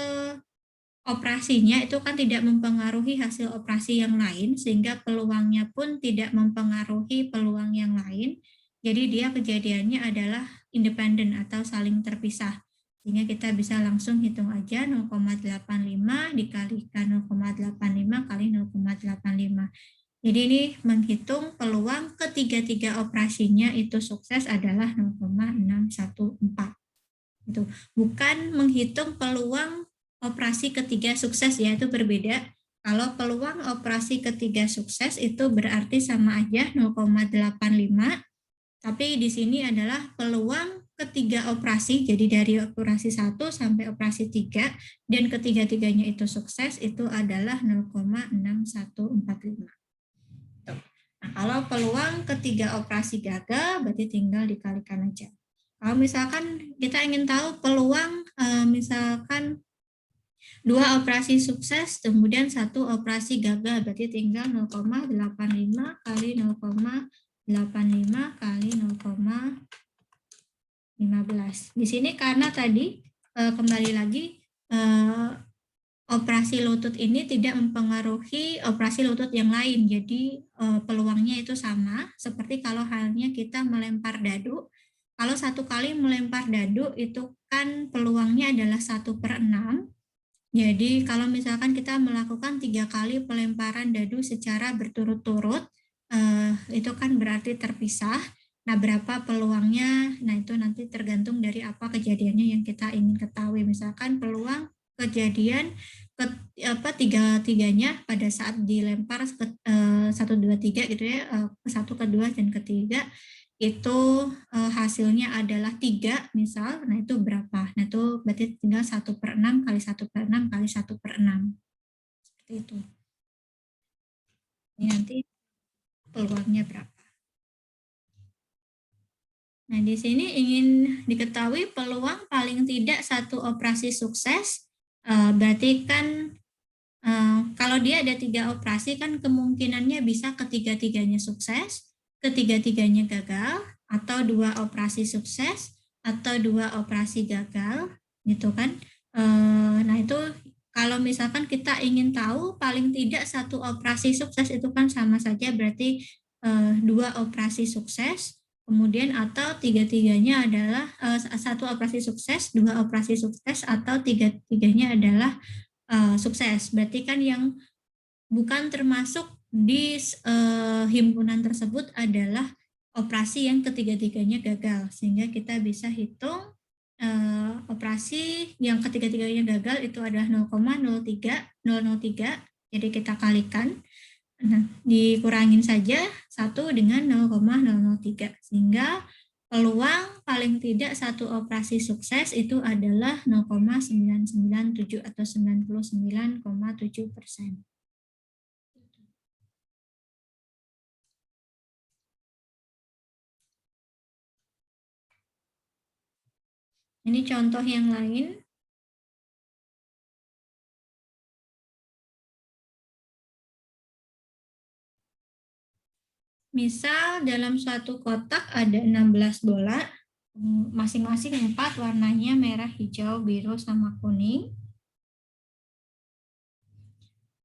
operasinya itu kan tidak mempengaruhi hasil operasi yang lain, sehingga peluangnya pun tidak mempengaruhi peluang yang lain. Jadi dia kejadiannya adalah independen atau saling terpisah. Sehingga kita bisa langsung hitung aja 0,85 dikalikan 0,85 kali 0,85. Jadi ini menghitung peluang ketiga-tiga operasinya itu sukses adalah 0,614. Itu bukan menghitung peluang operasi ketiga sukses ya, itu berbeda. Kalau peluang operasi ketiga sukses itu berarti sama aja 0,85. Tapi di sini adalah peluang ketiga operasi, jadi dari operasi 1 sampai operasi 3 dan ketiga-tiganya itu sukses itu adalah 0,6145. Nah, kalau peluang ketiga operasi gagal berarti tinggal dikalikan aja. Kalau misalkan kita ingin tahu peluang misalkan 2 operasi sukses kemudian 1 operasi gagal, berarti tinggal 0,85 kali 0,85 kali 0,15. Di sini karena tadi kembali lagi operasi lutut ini tidak mempengaruhi operasi lutut yang lain, jadi peluangnya itu sama seperti kalau halnya kita melempar dadu. Kalau 1 kali melempar dadu itu kan peluangnya adalah 1/6. Jadi kalau misalkan kita melakukan 3 kali pelemparan dadu secara berturut-turut, itu kan berarti terpisah. Nah, berapa peluangnya? Nah, itu nanti tergantung dari apa kejadiannya yang kita ingin ketahui. Misalkan peluang kejadian tiga-tiganya pada saat dilempar 1, 2, 3 gitu ya, ke 1, ke 2 dan ke 3 itu hasilnya adalah 3 misal, nah itu berapa? Nah itu berarti tinggal 1/6 kali 1/6 kali 1/6. Seperti itu. Ini nanti peluangnya berapa. Nah di sini ingin diketahui peluang paling tidak satu operasi sukses, berarti kan kalau dia ada 3 operasi kan kemungkinannya bisa ketiga-tiganya sukses, ketiga-tiganya gagal, atau 2 operasi sukses, atau 2 operasi gagal, gitu kan. Nah itu kalau misalkan kita ingin tahu paling tidak satu operasi sukses itu kan sama saja berarti 2 operasi sukses, kemudian atau tiga-tiganya adalah satu operasi sukses, 2 operasi sukses, atau tiga-tiganya adalah sukses. Berarti kan yang bukan termasuk di himpunan tersebut adalah operasi yang ketiga-tiganya gagal. Sehingga kita bisa hitung operasi yang ketiga-tiganya gagal itu adalah 0,003. Jadi kita kalikan. Nah, dikurangin saja 1 dengan 0,003. Sehingga peluang paling tidak satu operasi sukses itu adalah 0,997 atau 99,7%. Ini contoh yang lain. Misal dalam suatu kotak ada 16 bola, masing-masing 4 warnanya merah, hijau, biru, sama kuning.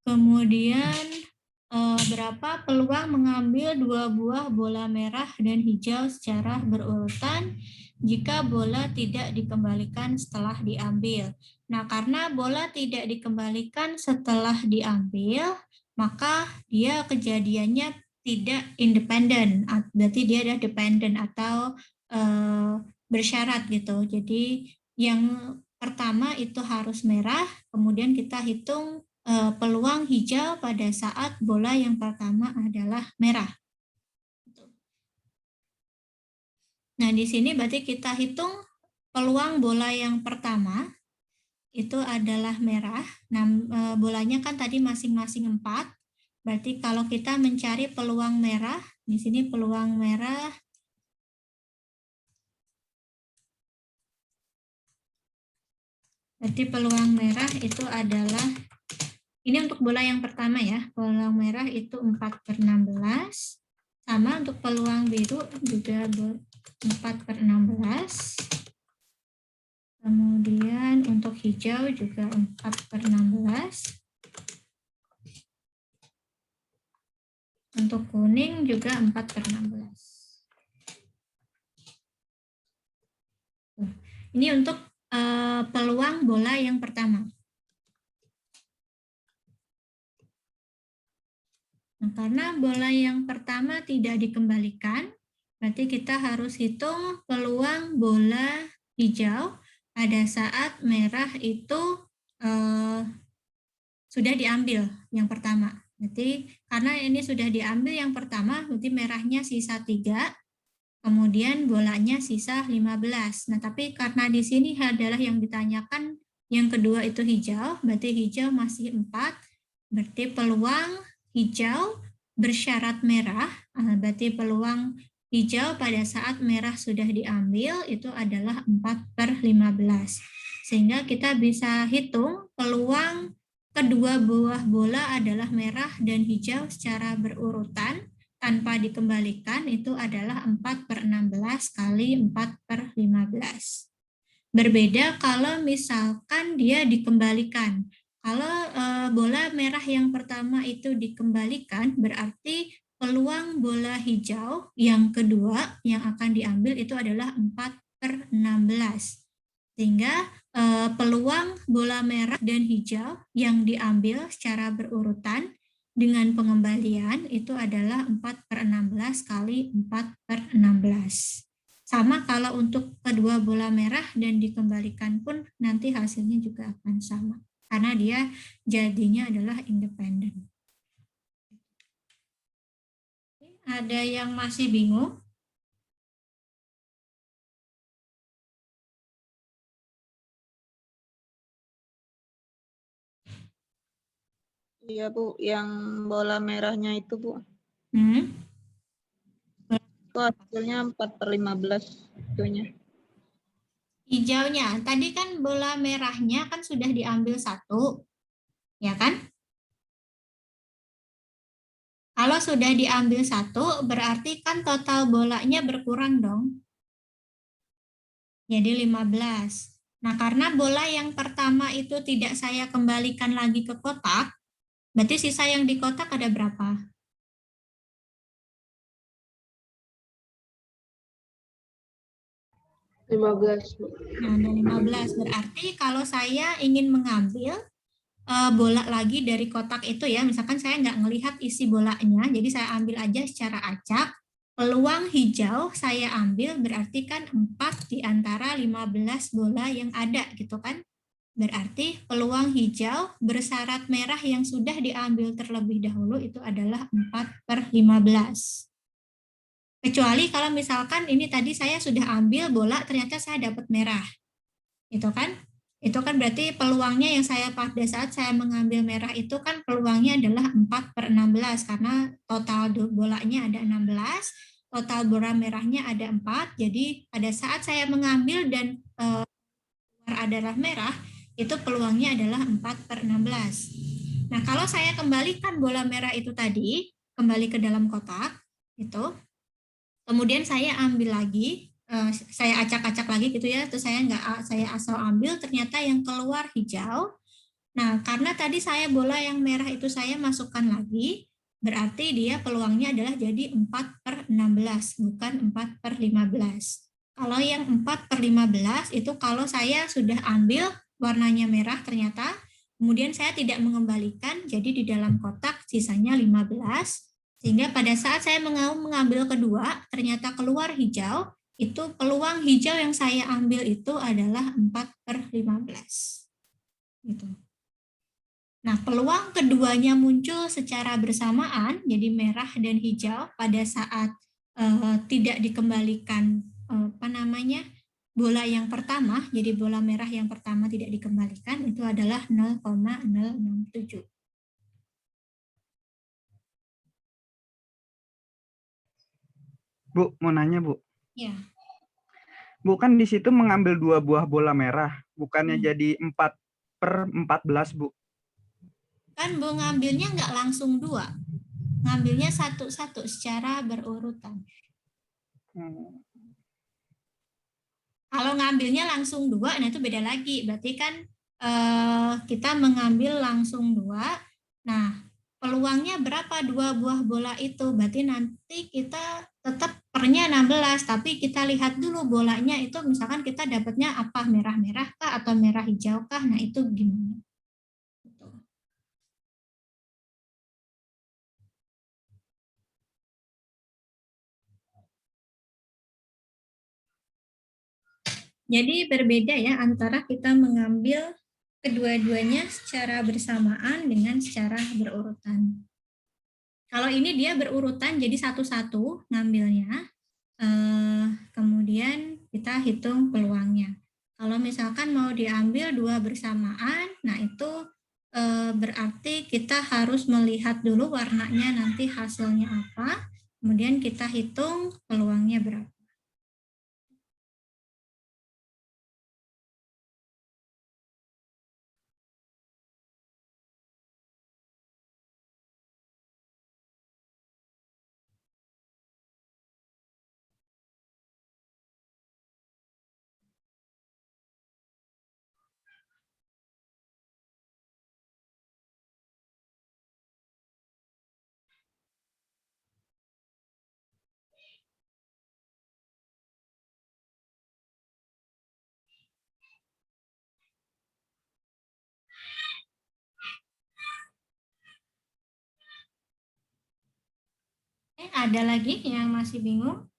Kemudian berapa peluang mengambil 2 buah bola merah dan hijau secara berurutan jika bola tidak dikembalikan setelah diambil. Nah, karena bola tidak dikembalikan setelah diambil, maka dia kejadiannya tidak independen, berarti dia ada dependent atau bersyarat gitu. Jadi yang pertama itu harus merah, kemudian kita hitung peluang hijau pada saat bola yang pertama adalah merah. Nah, di sini berarti kita hitung peluang bola yang pertama itu adalah merah. Nah, bolanya kan tadi masing-masing 4. Berarti kalau kita mencari peluang merah, di sini peluang merah berarti peluang merah itu adalah, ini untuk bola yang pertama ya, peluang merah itu 4/16. Sama untuk peluang biru juga 4/16. Kemudian untuk hijau juga 4/16. Untuk kuning juga 4/16. Ini untuk peluang bola yang pertama. Nah, karena bola yang pertama tidak dikembalikan, berarti kita harus hitung peluang bola hijau pada saat merah itu sudah diambil yang pertama. Berarti karena ini sudah diambil yang pertama, berarti merahnya sisa 3, kemudian bolanya sisa 15. Nah, tapi karena di sini adalah yang ditanyakan yang kedua itu hijau, berarti hijau masih 4, berarti peluang hijau bersyarat merah, berarti peluang hijau pada saat merah sudah diambil itu adalah 4/15. Sehingga kita bisa hitung peluang kedua buah bola adalah merah dan hijau secara berurutan tanpa dikembalikan itu adalah 4/16 kali 4/15. Berbeda kalau misalkan dia dikembalikan. Kalau bola merah yang pertama itu dikembalikan, berarti peluang bola hijau yang kedua yang akan diambil itu adalah 4/16. Sehingga peluang bola merah dan hijau yang diambil secara berurutan dengan pengembalian itu adalah 4/16 kali 4/16. Sama kalau untuk kedua bola merah dan dikembalikan pun nanti hasilnya juga akan sama. Karena dia jadinya adalah independen. Ada yang masih bingung? Iya Bu, yang bola merahnya itu Bu. Itu hasilnya 4/15 itunya. Hijaunya, tadi kan bola merahnya kan sudah diambil 1, ya kan? Kalau sudah diambil 1, berarti kan total bolanya berkurang dong. Jadi 15. Nah, karena bola yang pertama itu tidak saya kembalikan lagi ke kotak, berarti sisa yang di kotak ada berapa? 15, Bu. Nah, ada 15. Berarti kalau saya ingin mengambil bola lagi dari kotak itu ya, misalkan saya nggak melihat isi bolanya, jadi saya ambil aja secara acak, peluang hijau saya ambil berarti kan 4 di antara 15 bola yang ada gitu kan. Berarti peluang hijau bersyarat merah yang sudah diambil terlebih dahulu itu adalah 4/15. Kecuali kalau misalkan ini tadi saya sudah ambil bola, ternyata saya dapat merah. Itu kan? Itu kan berarti peluangnya yang saya pada saat saya mengambil merah itu kan peluangnya adalah 4/16 karena total bolanya ada 16, total bola merahnya ada 4. Jadi pada saat saya mengambil dan keluar adalah merah, itu peluangnya adalah 4/16. Nah, kalau saya kembalikan bola merah itu tadi, kembali ke dalam kotak, itu, kemudian saya ambil lagi, saya acak-acak lagi gitu ya, terus saya asal ambil, ternyata yang keluar hijau. Nah, karena tadi saya bola yang merah itu saya masukkan lagi, berarti dia peluangnya adalah jadi 4/16, bukan 4/15. Kalau yang 4/15 itu kalau saya sudah ambil warnanya merah ternyata, kemudian saya tidak mengembalikan, jadi di dalam kotak sisanya 15, sehingga pada saat saya mengambil kedua, ternyata keluar hijau, itu peluang hijau yang saya ambil itu adalah 4/15. Gitu. Nah, peluang keduanya muncul secara bersamaan, jadi merah dan hijau pada saat tidak dikembalikan bola yang pertama, jadi bola merah yang pertama tidak dikembalikan, itu adalah 0,067. Bu, mau nanya Bu. Ya. Bu, kan di situ mengambil 2 buah bola merah, bukannya jadi 4/14 Bu? Kan Bu ngambilnya nggak langsung 2, ngambilnya satu-satu secara berurutan. Kalau ngambilnya langsung 2, nah itu beda lagi. Berarti kan kita mengambil langsung 2. Nah, peluangnya berapa 2 buah bola itu? Berarti nanti kita tetap pernya 16, tapi kita lihat dulu bolanya itu misalkan kita dapatnya apa, merah-merah kah atau merah hijau kah? Nah, itu gimana? Jadi berbeda ya antara kita mengambil kedua-duanya secara bersamaan dengan secara berurutan. Kalau ini dia berurutan jadi satu-satu ngambilnya, kemudian kita hitung peluangnya. Kalau misalkan mau diambil 2 bersamaan, nah itu berarti kita harus melihat dulu warnanya nanti hasilnya apa, kemudian kita hitung peluangnya berapa. Ada lagi yang masih bingung?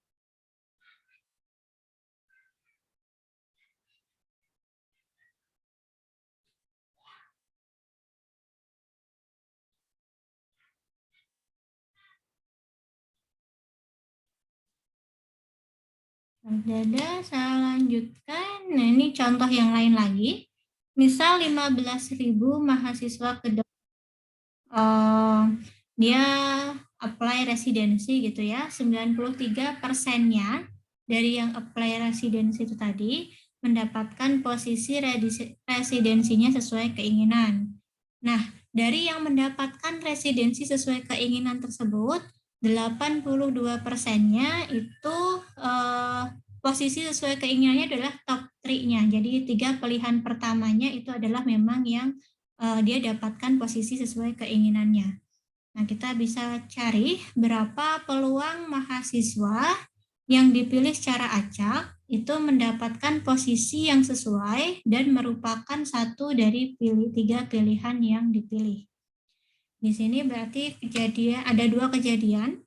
Ada, saya lanjutkan. Nah, ini contoh yang lain lagi. Misal 15.000 mahasiswa dia apply residensi gitu ya, 93%-nya dari yang apply residensi itu tadi mendapatkan posisi residensinya sesuai keinginan. Nah, dari yang mendapatkan residensi sesuai keinginan tersebut, 82%-nya itu posisi sesuai keinginannya adalah top 3-nya. Jadi 3 pilihan pertamanya itu adalah memang yang dia dapatkan posisi sesuai keinginannya. Nah, kita bisa cari berapa peluang mahasiswa yang dipilih secara acak itu mendapatkan posisi yang sesuai dan merupakan satu dari 3 pilihan yang dipilih. Di sini berarti ada 2 kejadian.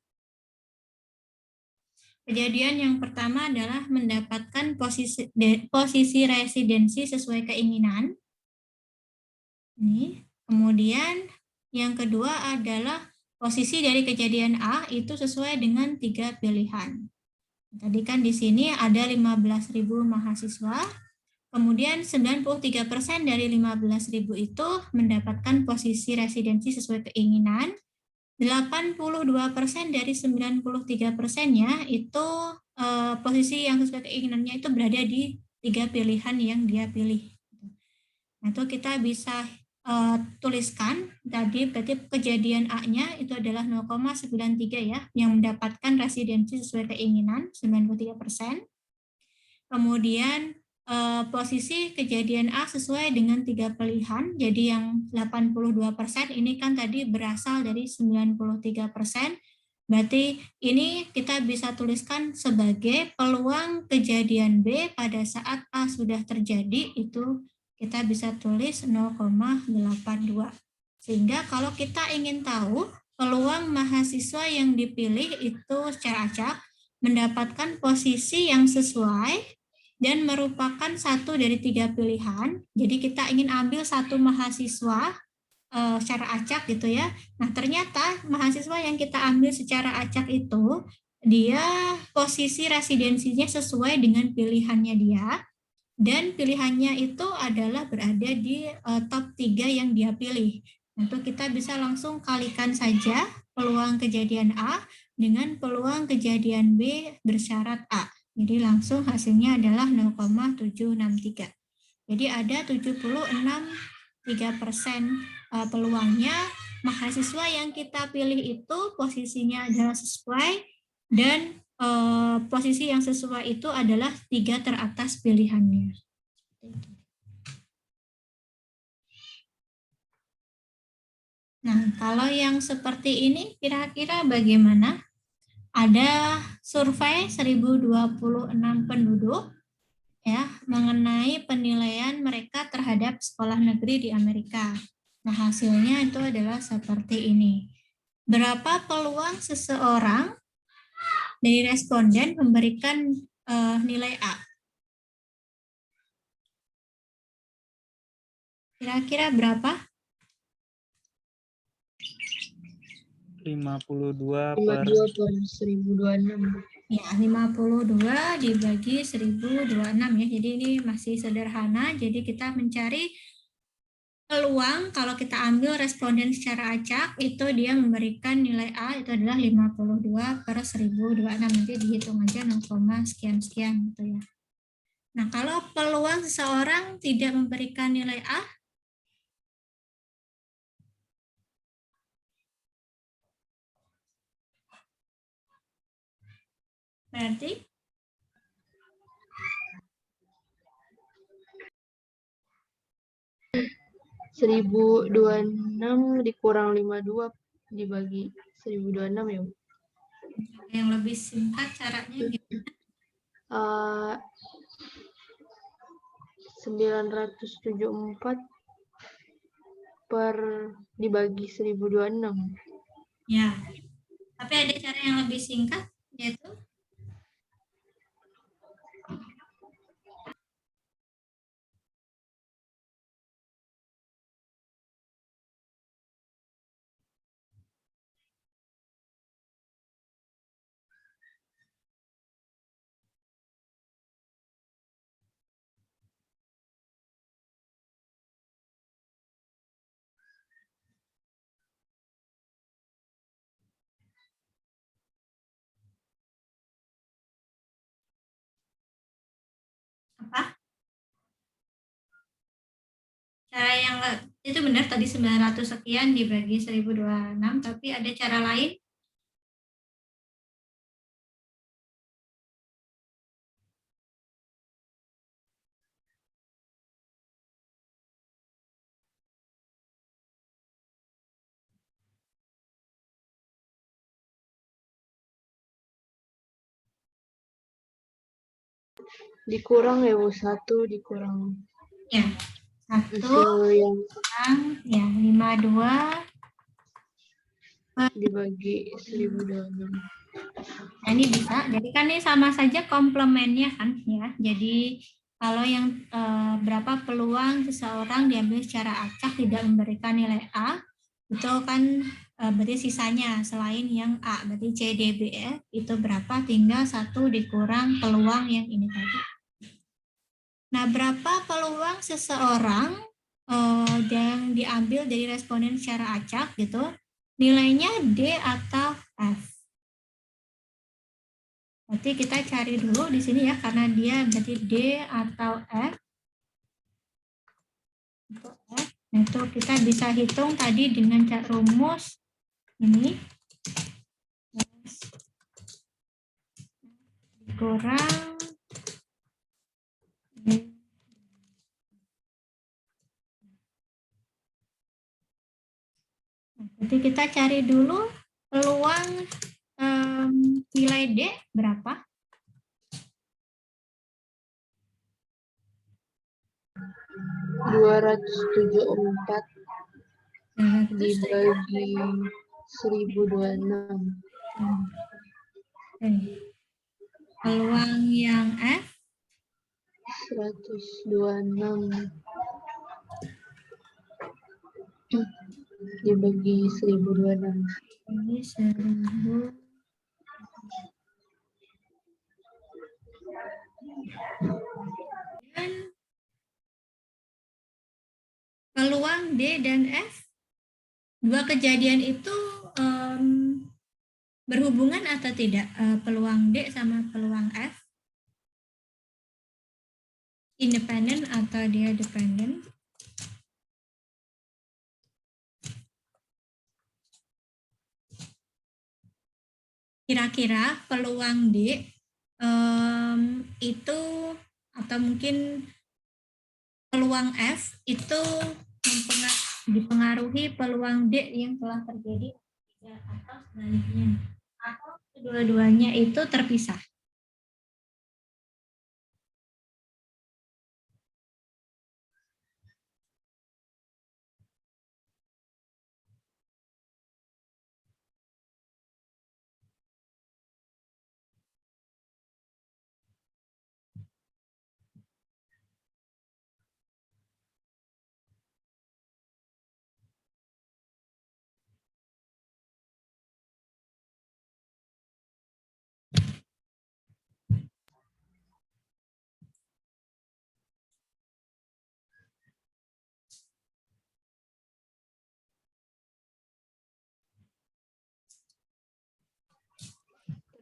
Kejadian yang pertama adalah mendapatkan posisi residensi sesuai keinginan. Ini. Kemudian yang kedua adalah posisi dari kejadian A itu sesuai dengan 3 pilihan. Tadi kan di sini ada 15.000 mahasiswa, kemudian 93% dari 15.000 itu mendapatkan posisi residensi sesuai keinginan, 82% dari 93%-nya itu posisi yang sesuai keinginannya itu berada di 3 pilihan yang dia pilih. Nah, itu kita bisa tuliskan tadi berarti kejadian A-nya itu adalah 0,93 ya, yang mendapatkan residensi sesuai keinginan 93%. Kemudian posisi kejadian A sesuai dengan 3 pilihan, jadi yang 82% ini kan tadi berasal dari 93%, berarti ini kita bisa tuliskan sebagai peluang kejadian B pada saat A sudah terjadi itu kita bisa tulis 0,82. Sehingga kalau kita ingin tahu peluang mahasiswa yang dipilih itu secara acak mendapatkan posisi yang sesuai dan merupakan satu dari 3 pilihan. Jadi kita ingin ambil satu mahasiswa secara acak gitu ya. Nah, ternyata mahasiswa yang kita ambil secara acak itu dia posisi residensinya sesuai dengan pilihannya dia. Dan pilihannya itu adalah berada di top 3 yang dia pilih. Untuk kita bisa langsung kalikan saja peluang kejadian A dengan peluang kejadian B bersyarat A. Jadi langsung hasilnya adalah 0,763. Jadi ada 76,3% peluangnya mahasiswa yang kita pilih itu posisinya adalah sesuai dan posisi yang sesuai itu adalah 3 teratas pilihannya. Nah, kalau yang seperti ini kira-kira bagaimana? Ada survei 1026 penduduk ya mengenai penilaian mereka terhadap sekolah negeri di Amerika. Nah, hasilnya itu adalah seperti ini. Berapa peluang seseorang dari responden memberikan nilai A? Kira-kira berapa? 52 per 52/1026. Ya, 52 dibagi 1026 ya. Jadi ini masih sederhana. Jadi kita mencari peluang kalau kita ambil responden secara acak itu dia memberikan nilai A itu adalah 52/1026. Nanti dihitung aja 0, sekian-sekian gitu ya. Nah, kalau peluang seseorang tidak memberikan nilai A, berarti 1026 dikurang 52 dibagi 1026 ya, Bu? yang lebih singkat caranya gimana? 974 per dibagi 1026. Ya, tapi ada cara yang lebih singkat, yaitu Cara yang itu benar tadi 900 sekian dibagi 1026, tapi ada cara lain? Dikurang ya Bu, 1 dikurang Ya, 1 hasil yang kurang ya 52 dibagi 1026. Nah, ini bisa. Jadi kan ini sama saja komplemennya kan ya. Jadi kalau yang berapa peluang seseorang diambil secara acak tidak memberikan nilai A, itu kan berarti sisanya selain yang A, berarti C, D, B, E itu berapa? Tinggal 1 dikurang peluang yang ini tadi. Nah, berapa peluang seseorang yang diambil dari responden secara acak gitu, nilainya D atau F? Berarti kita cari dulu di sini ya, karena dia berarti D atau F. Untuk F. Nah, itu kita bisa hitung tadi dengan rumus ini. Kurang Jadi kita cari dulu peluang nilai D berapa? (274) dibagi 1026. Peluang yang F 126 dibagi 1026. ini 1000. Dan peluang D dan F, dua kejadian itu berhubungan atau tidak? Peluang D sama peluang F? Independen atau dia dependen? Kira-kira peluang D itu atau mungkin peluang F itu dipengaruhi peluang D yang telah terjadi atau sebaliknya, atau kedua-duanya itu terpisah?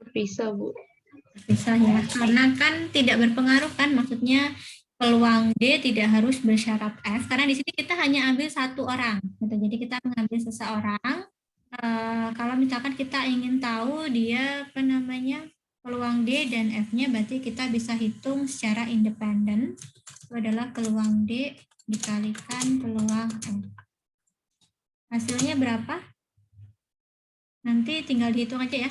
Terpisah Bu. Bisa ya, karena kan tidak berpengaruh kan, maksudnya peluang D tidak harus bersyarat F, karena di sini kita hanya ambil satu orang. Gitu. Jadi kita mengambil seseorang, kalau misalkan kita ingin tahu dia apa namanya peluang D dan F-nya, berarti kita bisa hitung secara independen. Itu adalah peluang D dikalikan peluang F. Hasilnya berapa? Nanti tinggal dihitung aja ya,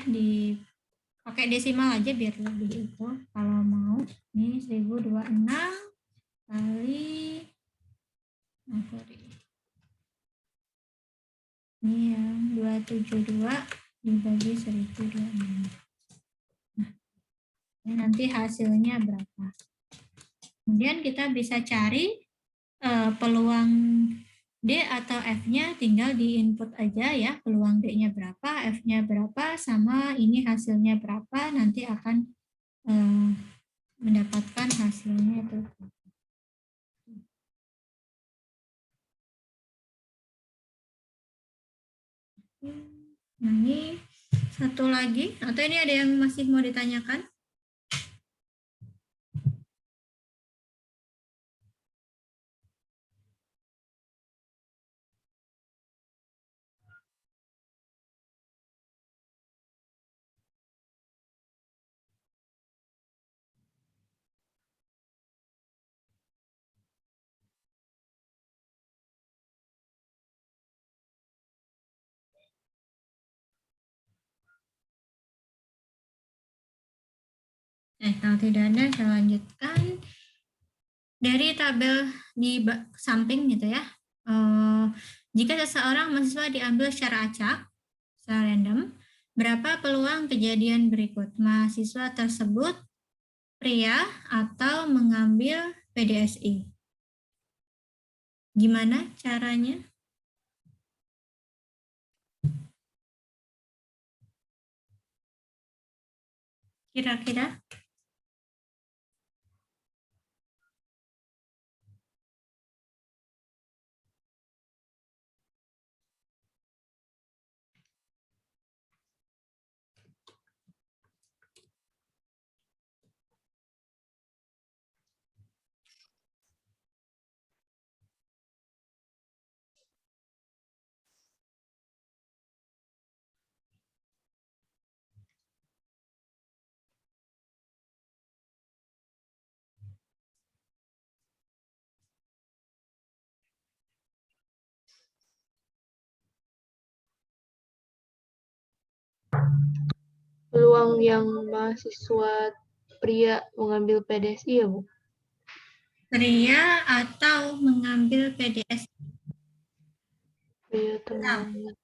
pakai desimal aja biar lebih itu. Kalau mau, ini 1026 kali, ini yang 272 dibagi 1026. Nah, ini nanti hasilnya berapa. Kemudian kita bisa cari peluang D atau F-nya, tinggal di input aja ya, peluang D-nya berapa, F-nya berapa, sama ini hasilnya berapa, nanti akan mendapatkan hasilnya itu. Nah, ini satu lagi, atau ini ada yang masih mau ditanyakan? Kalau tidak ada, saya lanjutkan. Dari tabel di samping gitu ya. Jika seseorang mahasiswa diambil secara acak, secara random, berapa peluang kejadian berikut? Mahasiswa tersebut pria atau mengambil PDSI. Gimana caranya? Kira-kira? Peluang yang mahasiswa pria mengambil PDSI ya, Bu? Pria atau mengambil PDSI? Pria atau mengambil.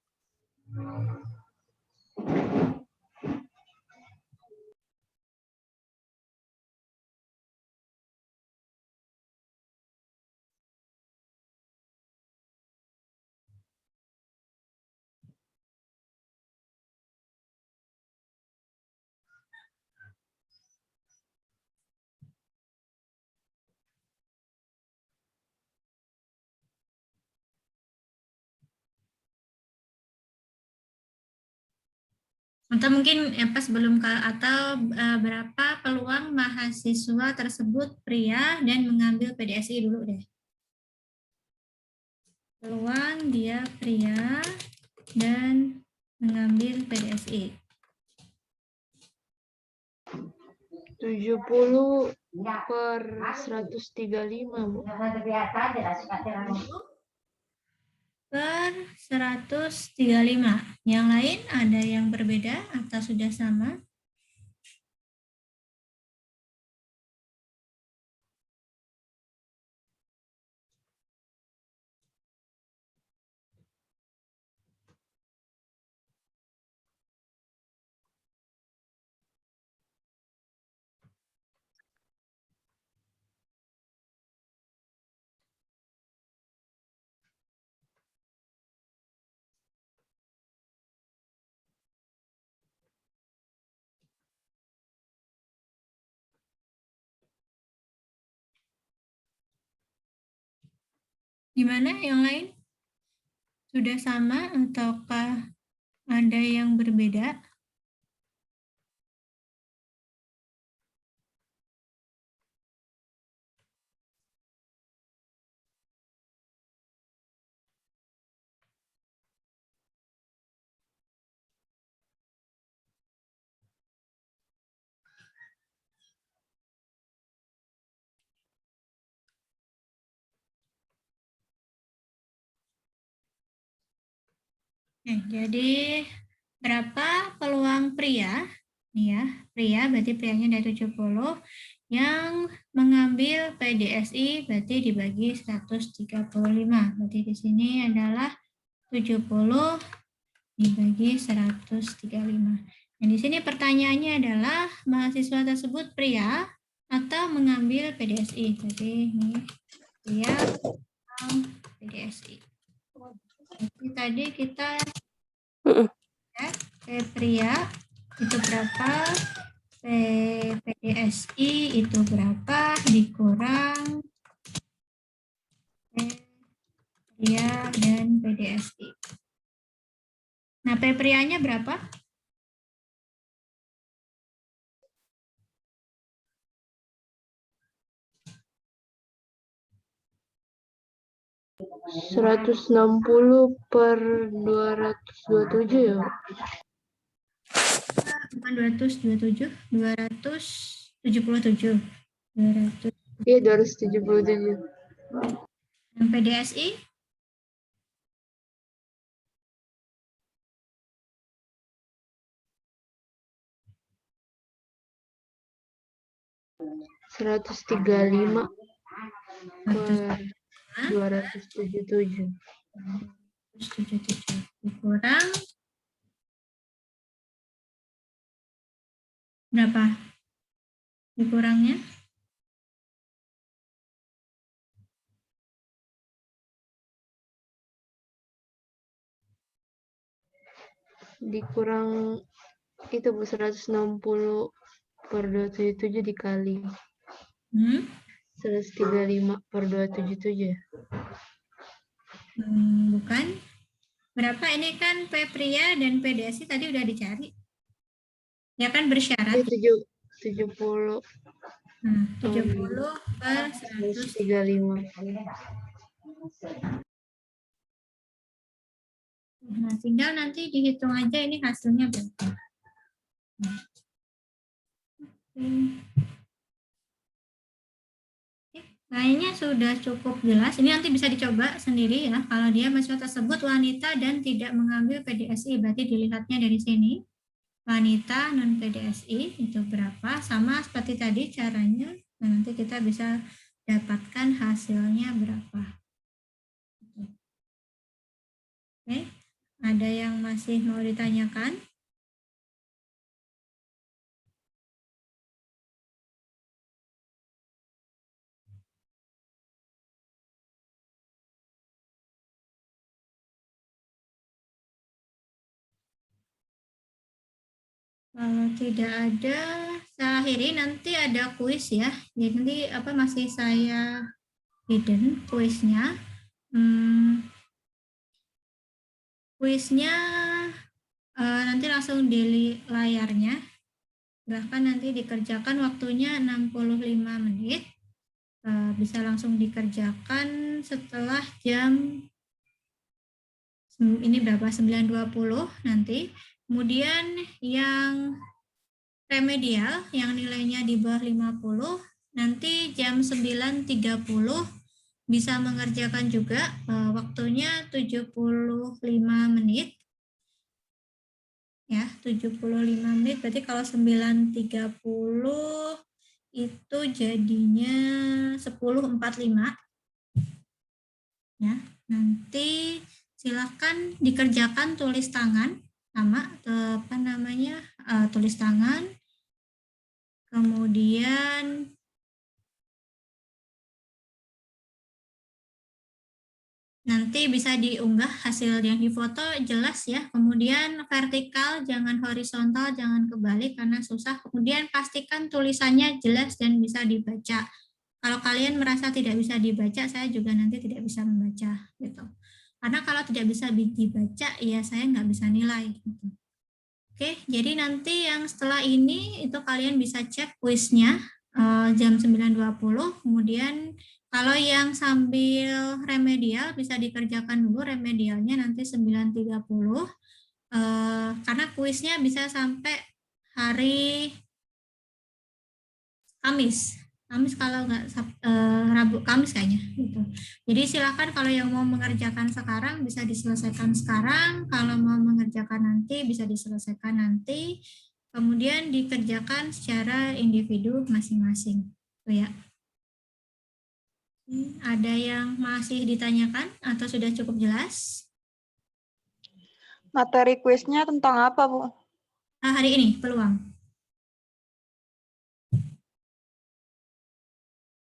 Atau mungkin pas sebelum atau berapa peluang mahasiswa tersebut pria dan mengambil PDSI dulu deh. Peluang dia pria dan mengambil PDSI. 70 per 135, Bu. Per 135. Yang lain ada yang berbeda atau sudah sama? Gimana yang lain? Sudah sama ataukah ada yang berbeda? Jadi berapa peluang pria? Nih ya, pria berarti prianya dari 70 yang mengambil PDSI berarti dibagi 135. Berarti di sini adalah 70 dibagi 135. Dan di sini pertanyaannya adalah mahasiswa tersebut pria atau mengambil PDSI. Jadi ini pria atau PDSI. Jadi tadi kita pria itu berapa, PDSI itu berapa, dikurang pria dan PDSI. Nah, prianya berapa? ...160 per 227 ya, Bu? Bukan 227, 277. 200. Iya, 277. Yang PDSI 135 per 177 277. dikurang berapa? Dikurangnya Dikurang itu Bu, 160 per 277 dikali 135 per 277 ya. Bukan. Berapa ini kan P pria dan PDSI tadi udah dicari. Ya kan bersyarat. 70 70 per 135. Nah, tinggal nanti dihitung aja ini hasilnya berapa. Kayaknya sudah cukup jelas. Ini nanti bisa dicoba sendiri ya. Kalau dia mahasiswa tersebut wanita dan tidak mengambil PDSI, berarti dilihatnya dari sini. Wanita non PDSI itu berapa? Sama seperti tadi caranya. Nah, nanti kita bisa dapatkan hasilnya berapa. Oke, ada yang masih mau ditanyakan? Kalau tidak ada, saya akhiri. Nanti ada kuis ya. Jadi nanti masih saya hidden kuisnya. Kuisnya nanti langsung di layarnya. Silahkan nanti dikerjakan, waktunya 65 menit. Bisa langsung dikerjakan setelah jam ini berapa? 9.20 nanti. Kemudian yang remedial yang nilainya di bawah 50 nanti jam 9.30 bisa mengerjakan juga, waktunya 75 menit. Ya, 75 menit berarti kalau 9.30 itu jadinya 10.45. Ya, nanti silakan dikerjakan tulis tangan sama tulis tangan, kemudian nanti bisa diunggah hasil yang difoto jelas ya, kemudian vertikal jangan horizontal, jangan kebalik karena susah, kemudian pastikan tulisannya jelas dan bisa dibaca. Kalau kalian merasa tidak bisa dibaca, saya juga nanti tidak bisa membaca gitu. Karena kalau tidak bisa dibaca, ya saya nggak bisa nilai. Gitu. Oke, jadi nanti yang setelah ini itu kalian bisa cek kuisnya jam 9.20. Kemudian kalau yang sambil remedial bisa dikerjakan dulu remedialnya nanti 9.30. Karena kuisnya bisa sampai hari Kamis. Kamis kalau nggak Rabu, Kamis kayaknya gitu. Jadi silakan kalau yang mau mengerjakan sekarang bisa diselesaikan sekarang, kalau mau mengerjakan nanti bisa diselesaikan nanti, kemudian dikerjakan secara individu masing-masing. Tuh ya. Ada yang masih ditanyakan atau sudah cukup jelas? Materi kuisnya tentang apa, Bu? Hari ini peluang.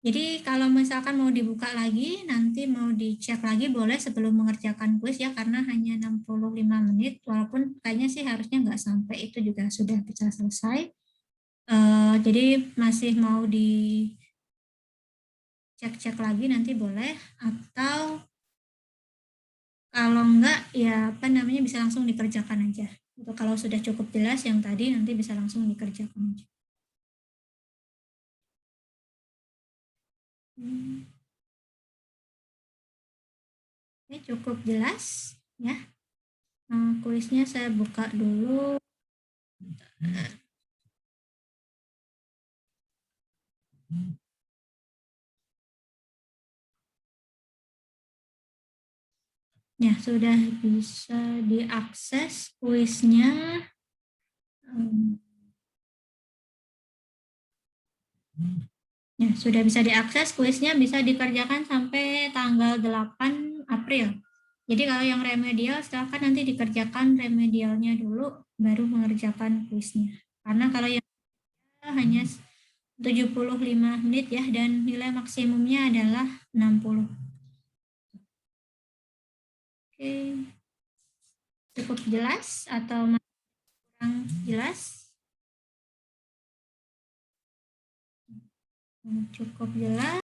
Jadi kalau misalkan mau dibuka lagi, nanti mau dicek lagi boleh sebelum mengerjakan kuis ya, karena hanya 65 menit, walaupun kayaknya sih harusnya nggak sampai itu juga sudah bisa selesai. Jadi masih mau dicek-cek lagi nanti boleh, atau kalau enggak ya bisa langsung dikerjakan aja. Itu kalau sudah cukup jelas yang tadi nanti bisa langsung dikerjakan aja. Oke, cukup jelas ya. Kuisnya saya buka dulu. Ya, sudah bisa diakses kuisnya. Ya, sudah bisa diakses, kuisnya bisa dikerjakan sampai tanggal 8 April. Jadi kalau yang remedial, silakan nanti dikerjakan remedialnya dulu, baru mengerjakan kuisnya. Karena kalau yang hanya 75 menit ya, dan nilai maksimumnya adalah 60. Oke. Cukup jelas atau kurang jelas? Cukup jelas.